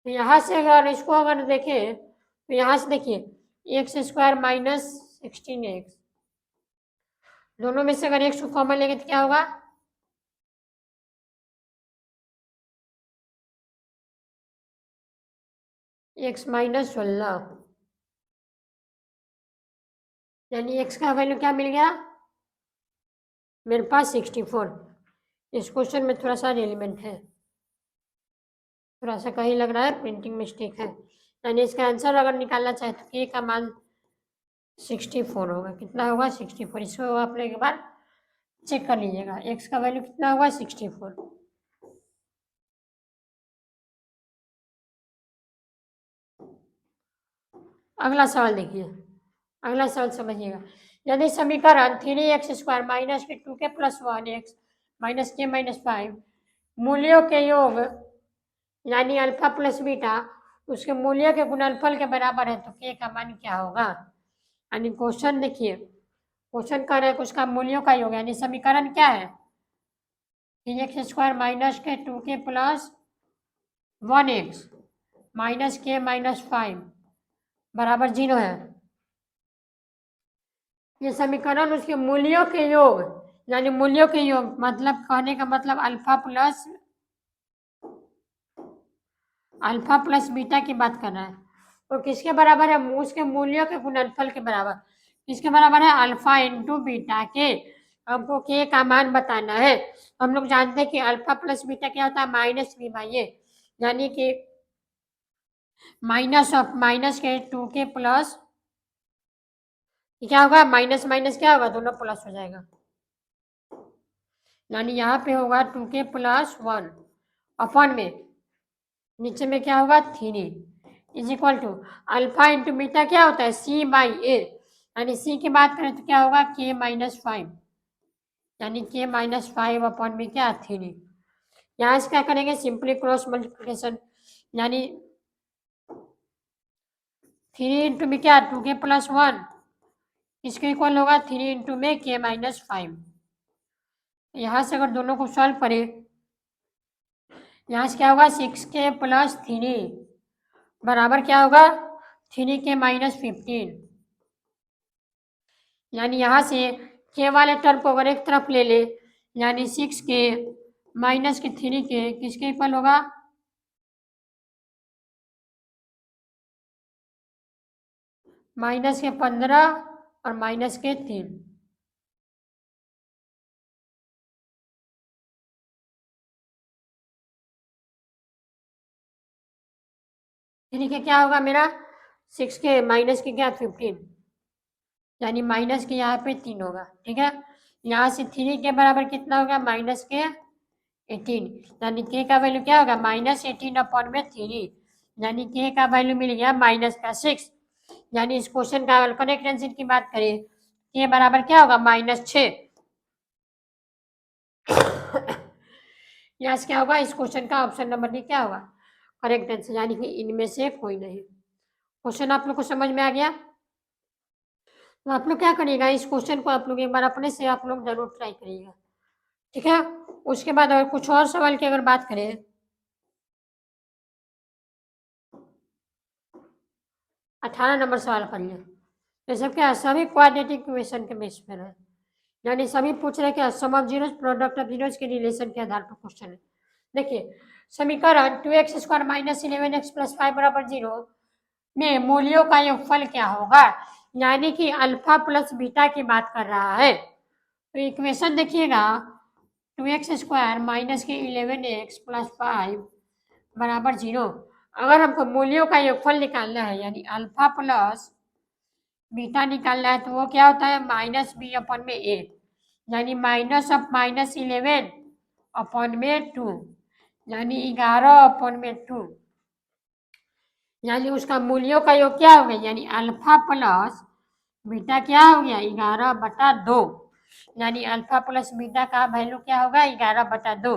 तो यहाँ से अगर इसको अगर देखें तो यहाँ से देखिए एक्स स्क्वायर माइनस 16x, दोनों में से अगर एक्स को कॉमन लेंगे तो क्या होगा, एक्स माइनस 16, यानी एक्स का वैल्यू क्या मिल गया मेरे पास, 64। इस क्वेश्चन में थोड़ा सा एलिमेंट है, थोड़ा सा कहीं लग रहा है प्रिंटिंग मिस्टेक है। यानी इसका आंसर अगर निकालना चाहे तो के का मान 64 होगा। कितना होगा, 64। इसको आप एक बार चेक कर लीजिएगा, एक्स का वैल्यू कितना होगा, 64। अगला सवाल देखिए, अगला सवाल समझिएगा। यदि समीकरण 3x² माइनस के 2k प्लस 1x माइनस के माइनस 5 मूल्यों के योग यानी अल्फा प्लस बीटा उसके मूल्य के गुणनफल के बराबर है तो के का मान क्या होगा। यानी क्वेश्चन देखिए, क्वेश्चन कह रहे हैं उसका मूल्यों का योग, यानी समीकरण क्या है, 3x² माइनस के 2k प्लस 1x माइनस के माइनस 5 बराबर 0 है। ये समीकरण उसके मूल्यों के योग, यानी मूल्यों के योग मतलब कहने का मतलब अल्फा प्लस बीटा की बात कर रहा है। तो किसके बराबर है, उसके मूल्यों के गुणनफल के बराबर। किसके बराबर है, अल्फा इंटू बीटा के। हमको के का मान बताना है। हम लोग जानते हैं कि अल्फा प्लस बीटा क्या होता है, माइनस बी बाई ए, यानी कि माइनस ऑफ माइनस के 2k प्लस क्या होगा, माइनस माइनस क्या होगा, दोनों प्लस हो जाएगा। यानी यहाँ पे होगा 2k प्लस 1 अपॉन में नीचे में क्या होगा 3 is equal to alpha into beta क्या होता है, सी बाई ए, यानी सी की बात करें तो क्या होगा के माइनस 5, यानी के माइनस 5 अपॉन में क्या 3। यहाँ से क्या करेंगे, सिंपली क्रॉस मल्टीप्लिकेशन, यानी 3 इंटू में क्या 2k प्लस 1 इसके इक्वल होगा 3 इंटू में के माइनस 5। यहाँ से अगर दोनों को सॉल्व करें, यहाँ से क्या होगा 6k प्लस 3 बराबर क्या होगा 3k माइनस 15। यानी यहाँ से के वाले टर्म को अगर एक तरफ ले ले, यानी 6k माइनस के 3k किसके इक्वल होगा, माइनस के 15 और माइनस के 3। थ्री के क्या होगा मेरा, 6k माइनस के क्या 15, यानी माइनस के यहाँ पे 3 होगा। ठीक है, यहाँ से 3 के बराबर कितना होगा, माइनस के 18, यानी के का वैल्यू क्या होगा, माइनस 18 अपॉन में 3, यानी के का वैल्यू मिल गया माइनस का 6। यानी इस क्वेश्चन का करेक्ट आंसर की बात करें, के बराबर क्या होगा, -6। यहाँ से क्या होगा, इस क्वेश्चन का ऑप्शन नंबर डी क्या होगा करेक्ट आंसर, यानी कि इनमें से कोई नहीं। क्वेश्चन आप लोग को समझ में आ गया। तो आप लोग क्या करिएगा, इस क्वेश्चन को आप लोग एक बार अपने से आप लोग जरूर ट्राई करिएगा। ठीक है, उसके बाद अगर कुछ और सवाल की अगर बात करें, 18 नंबर सवाल करिए। ये सब क्या है, सभी क्वाड्रेटिक इक्वेशन के बेस पर है, यानी सभी पूछ रहे क्या, sum of zeros product of zeros के रिलेशन के आधार पर क्वेश्चन है। देखिए समीकरण 2x² माइनस 11x प्लस 5 बराबर 0 में मूल्यों का योगफल क्या होगा, यानी कि अल्फा प्लस बीटा की बात कर रहा है। तो इक्वेशन देखिएगा 2x² माइनस के 11x प्लस 5 बराबर 0। अगर हमको मूल्यों का योगफल निकालना है यानी अल्फा प्लस बीटा निकालना है तो वो क्या होता है, माइनस बी अपॉन में ए, यानी माइनस ऑफ माइनस 11 अपॉन में 2, यानी 11 अपॉन में 2, यानी उसका मूल्यों का योग क्या होगा, यानी अल्फा प्लस बीटा क्या हो गया 11/2, यानी अल्फा प्लस बीटा का वैल्यू क्या होगा 11/2।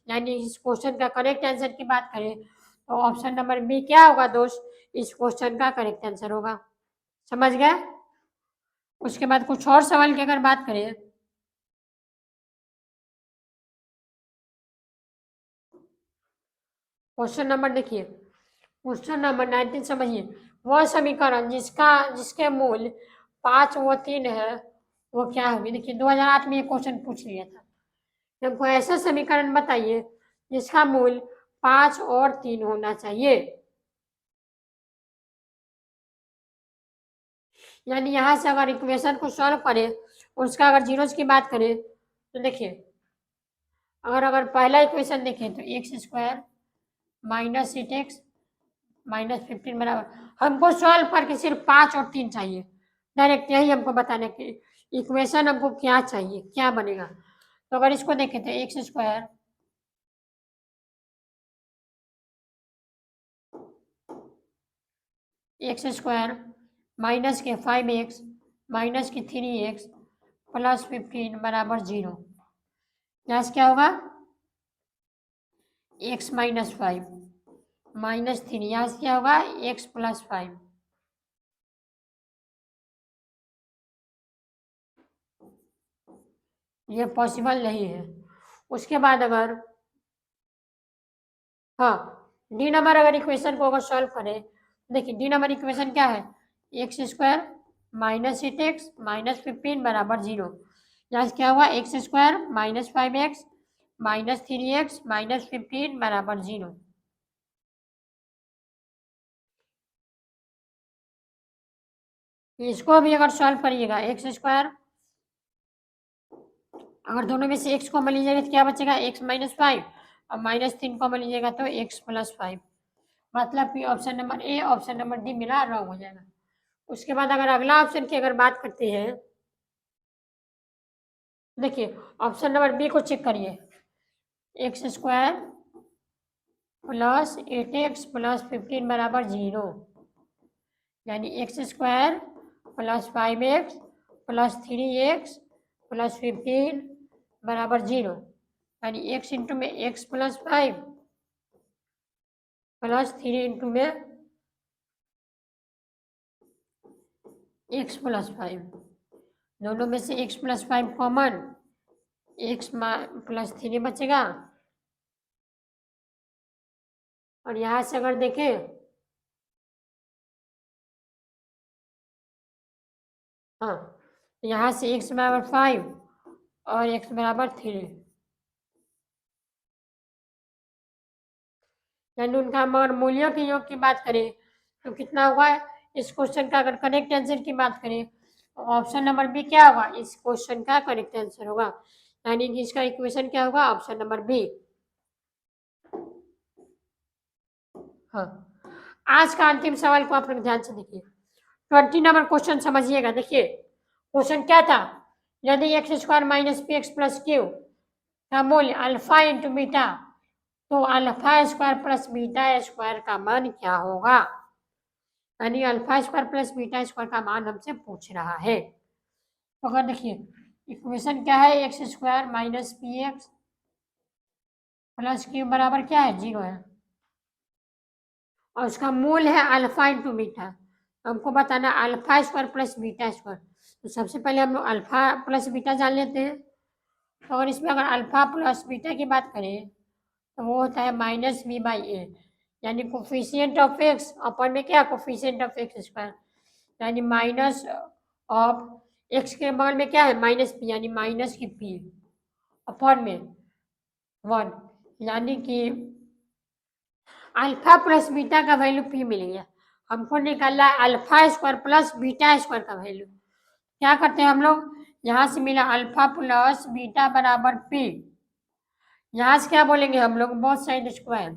यानी इस क्वेश्चन का करेक्ट आंसर की बात करें तो ऑप्शन नंबर बी क्या होगा दोस्त, इस क्वेश्चन का करेक्ट आंसर होगा। समझ गए। उसके बाद कुछ और सवाल की अगर बात करें, क्वेश्चन नंबर देखिए, क्वेश्चन नंबर 19 समझिए। वह समीकरण जिसके मूल 5 व 3 है वो क्या होगी। देखिए 2008 में ये क्वेश्चन पूछ लिया था। हमको ऐसा समीकरण बताइए जिसका मूल 5 और 3 होना चाहिए। यानी यहाँ से अगर इक्वेशन को सॉल्व करें, उसका अगर जीरोज की बात करें तो देखिए, अगर पहला इक्वेशन देखें तो x² माइनस 8x माइनस 15 बराबर, हमको सॉल्व करके सिर्फ 5 और 3 चाहिए। डायरेक्ट यही हमको बताने की इक्वेशन हमको क्या चाहिए, क्या बनेगा। तो अगर इसको देखें तो x² माइनस के 5x माइनस की 3x प्लस 15 बराबर 0। यहाँ से क्या होगा x माइनस 5 माइनस 3, यहाँ से क्या होगा x प्लस 5। ये पॉसिबल नहीं है। उसके बाद अगर हाँ डी नंबर अगर इक्वेशन को अगर सॉल्व करें, देखिए डी नंबर इक्वेशन क्या है x² माइनस 8x माइनस 15 बराबर 0। यहाँ से क्या हुआ x² minus 5x minus 3x minus 15 बराबर 0। इसको भी अगर सॉल्व करिएगा x², अगर दोनों में से x कॉमन लीजिएगा तो क्या बचेगा x माइनस 5 और माइनस 3 कॉमन लीजिएगा तो x प्लस 5। मतलब कि option number A option number D मिला रॉन्ग हो जाएगा। उसके बाद अगर अगला ऑप्शन की अगर बात करते हैं, देखिए ऑप्शन नंबर बी को चेक करिए, x² प्लस 8x प्लस 15 बराबर 0। यानी x² plus 5x plus 3x plus 15 बराबर 0। यानी x इंटू में x प्लस 5 प्लस 3 इंटू में x प्लस 5, दोनों में से x plus 5 common, x plus 3 बचेगा। और यहाँ से अगर देखें, हाँ यहाँ से x बराबर 5 और x बराबर 3, यानी उनका अगर मूल्यों के योग की बात करें तो कितना होगा। इस क्वेश्चन का अगर करेक्ट आंसर की बात करें तो ऑप्शन नंबर बी क्या होगा, इस क्वेश्चन का करेक्ट आंसर होगा। यानी कि इसका इक्वेशन क्या होगा ऑप्शन नंबर बी। हाँ आज का अंतिम सवाल को आप लोग ध्यान से देखिए, 20 नंबर क्वेश्चन समझिएगा। देखिए क्वेश्चन क्या था, यदि x² minus P x plus Q का मूल्य अल्फा इंटू बीटा तो alpha square plus beta square का मान क्या होगा। यानी alpha square plus beta square का मान हमसे पूछ रहा है। तो अगर देखिए इक्वेशन क्या है x² minus P x plus Q बराबर क्या है 0 है, और उसका मूल है अल्फा इंटू बीटा। हमको बताना alpha square plus beta square. तो सबसे पहले हम लोग अल्फा प्लस बीटा जान लेते हैं। तो अगर इसमें अगर अल्फा प्लस बीटा की बात करें तो वो होता है माइनस बी बाई ए, यानी कोफिशिएंट ऑफ एक्स अपन में क्या कोफिशिएंट ऑफ एक्स स्क्वायर, यानी माइनस ऑफ एक्स के बगल में क्या है माइनस पी, यानी माइनस की पी अपन में 1। यानी कि अल्फा प्लस बीटा का वैल्यू पी मिल गया। हमको निकालना है alpha square plus beta square का वैल्यू। क्या करते हैं हम लोग, यहाँ से मिला अल्फा प्लस बीटा बराबर पी, यहाँ से क्या बोलेंगे हम लोग बोथ साइड स्क्वायर।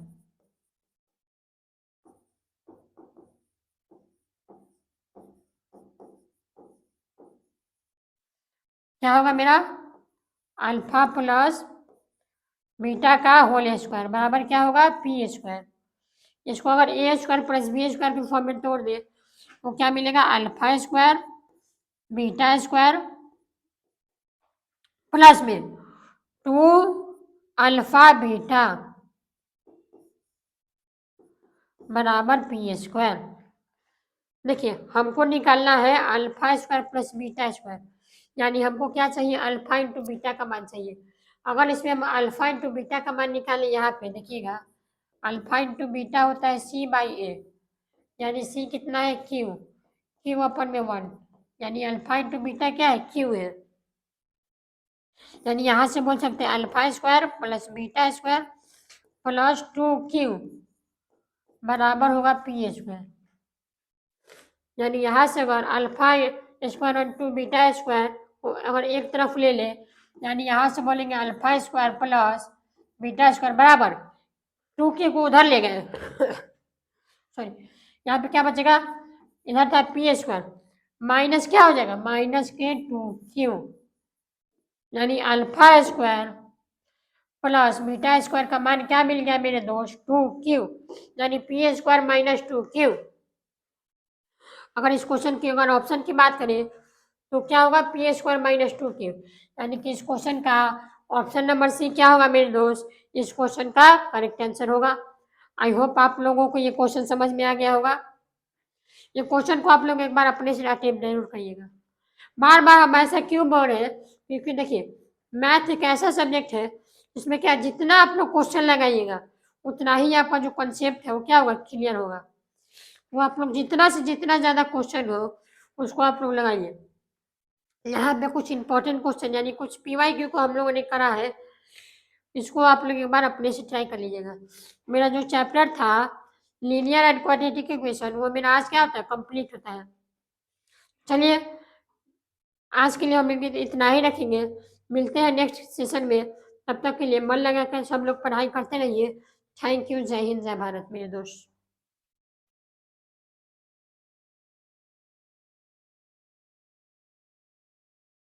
क्या होगा मेरा अल्फा प्लस बीटा का होल स्क्वायर बराबर क्या होगा पी स्क्वायर। इसको अगर ए स्क्वायर प्लस बी स्क्वायर के फॉर्म में तोड़ दे तो क्या मिलेगा alpha square beta square plus में 2 अल्फा बीटा बराबर पी स्क्वायर। देखिए हमको निकालना है alpha square plus beta square, यानी हमको क्या चाहिए, अल्फा इंटू बीटा का मान चाहिए। अगर इसमें हम अल्फा इंटू बीटा का मान निकालें, यहाँ पे देखिएगा अल्फा इंटू बीटा होता है सी बाई ए, यानी सी कितना है, क्यू, क्यू अपन में 1, यानी अल्फा इंटू बीटा क्या है, क्यू है। यानी यहाँ से बोल सकते हैं alpha square plus beta square plus 2q बराबर होगा पी स्क्वायर। यानी यहाँ से अगर alpha square into beta square को अगर एक तरफ ले ले, यानी यहाँ से बोलेंगे alpha square plus beta square बराबर 2q को उधर ले गए सॉरी, यहाँ पे क्या बचेगा, इधर था पी स्क्वायर, माइनस क्या हो जाएगा, माइनस के 2q, यानी alpha square plus beta square का मान क्या मिल गया मेरे दोस्त, 2q, यानी पी स्क्वायर माइनस 2q। अगर इस क्वेश्चन की अगर ऑप्शन की बात करें तो क्या होगा, पी स्क्वायर माइनस 2q, यानी कि इस क्वेश्चन का ऑप्शन नंबर सी क्या होगा मेरे दोस्त, इस क्वेश्चन का करेक्ट आंसर होगा। आई होप आप लोगों को ये क्वेश्चन समझ में आ गया होगा। ये क्वेश्चन को आप लोग एक बार अपने से अटेम्प्ट जरूर करिएगा। बार बार हम ऐसा क्यों बोल रहे हैं, क्योंकि देखिए मैथ एक ऐसा सब्जेक्ट है जिसमें क्या जितना आप लोग क्वेश्चन लगाइएगा उतना ही आपका जो कंसेप्ट है वो क्या होगा, क्लियर होगा। वो आप लोग जितना से जितना ज़्यादा क्वेश्चन हो उसको आप लोग लगाइए। यहाँ पे कुछ इंपॉर्टेंट क्वेश्चन यानी कुछ पीवाईक्यू को हम लोगों ने करा है, इसको आप लोग एक बार अपने से ट्राई कर लीजिएगा। मेरा जो चैप्टर था लीनियर एंड क्वाड्रेटिक इक्वेशन वो मेरा आज क्या होता है, कंप्लीट होता है। चलिए आज के लिए हम लोग इतना ही रखेंगे, मिलते हैं नेक्स्ट सेशन में। तब तक के लिए मन लगा कर सब लोग पढ़ाई करते रहिए। थैंक यू, जय हिंद जय भारत मेरे दोस्त।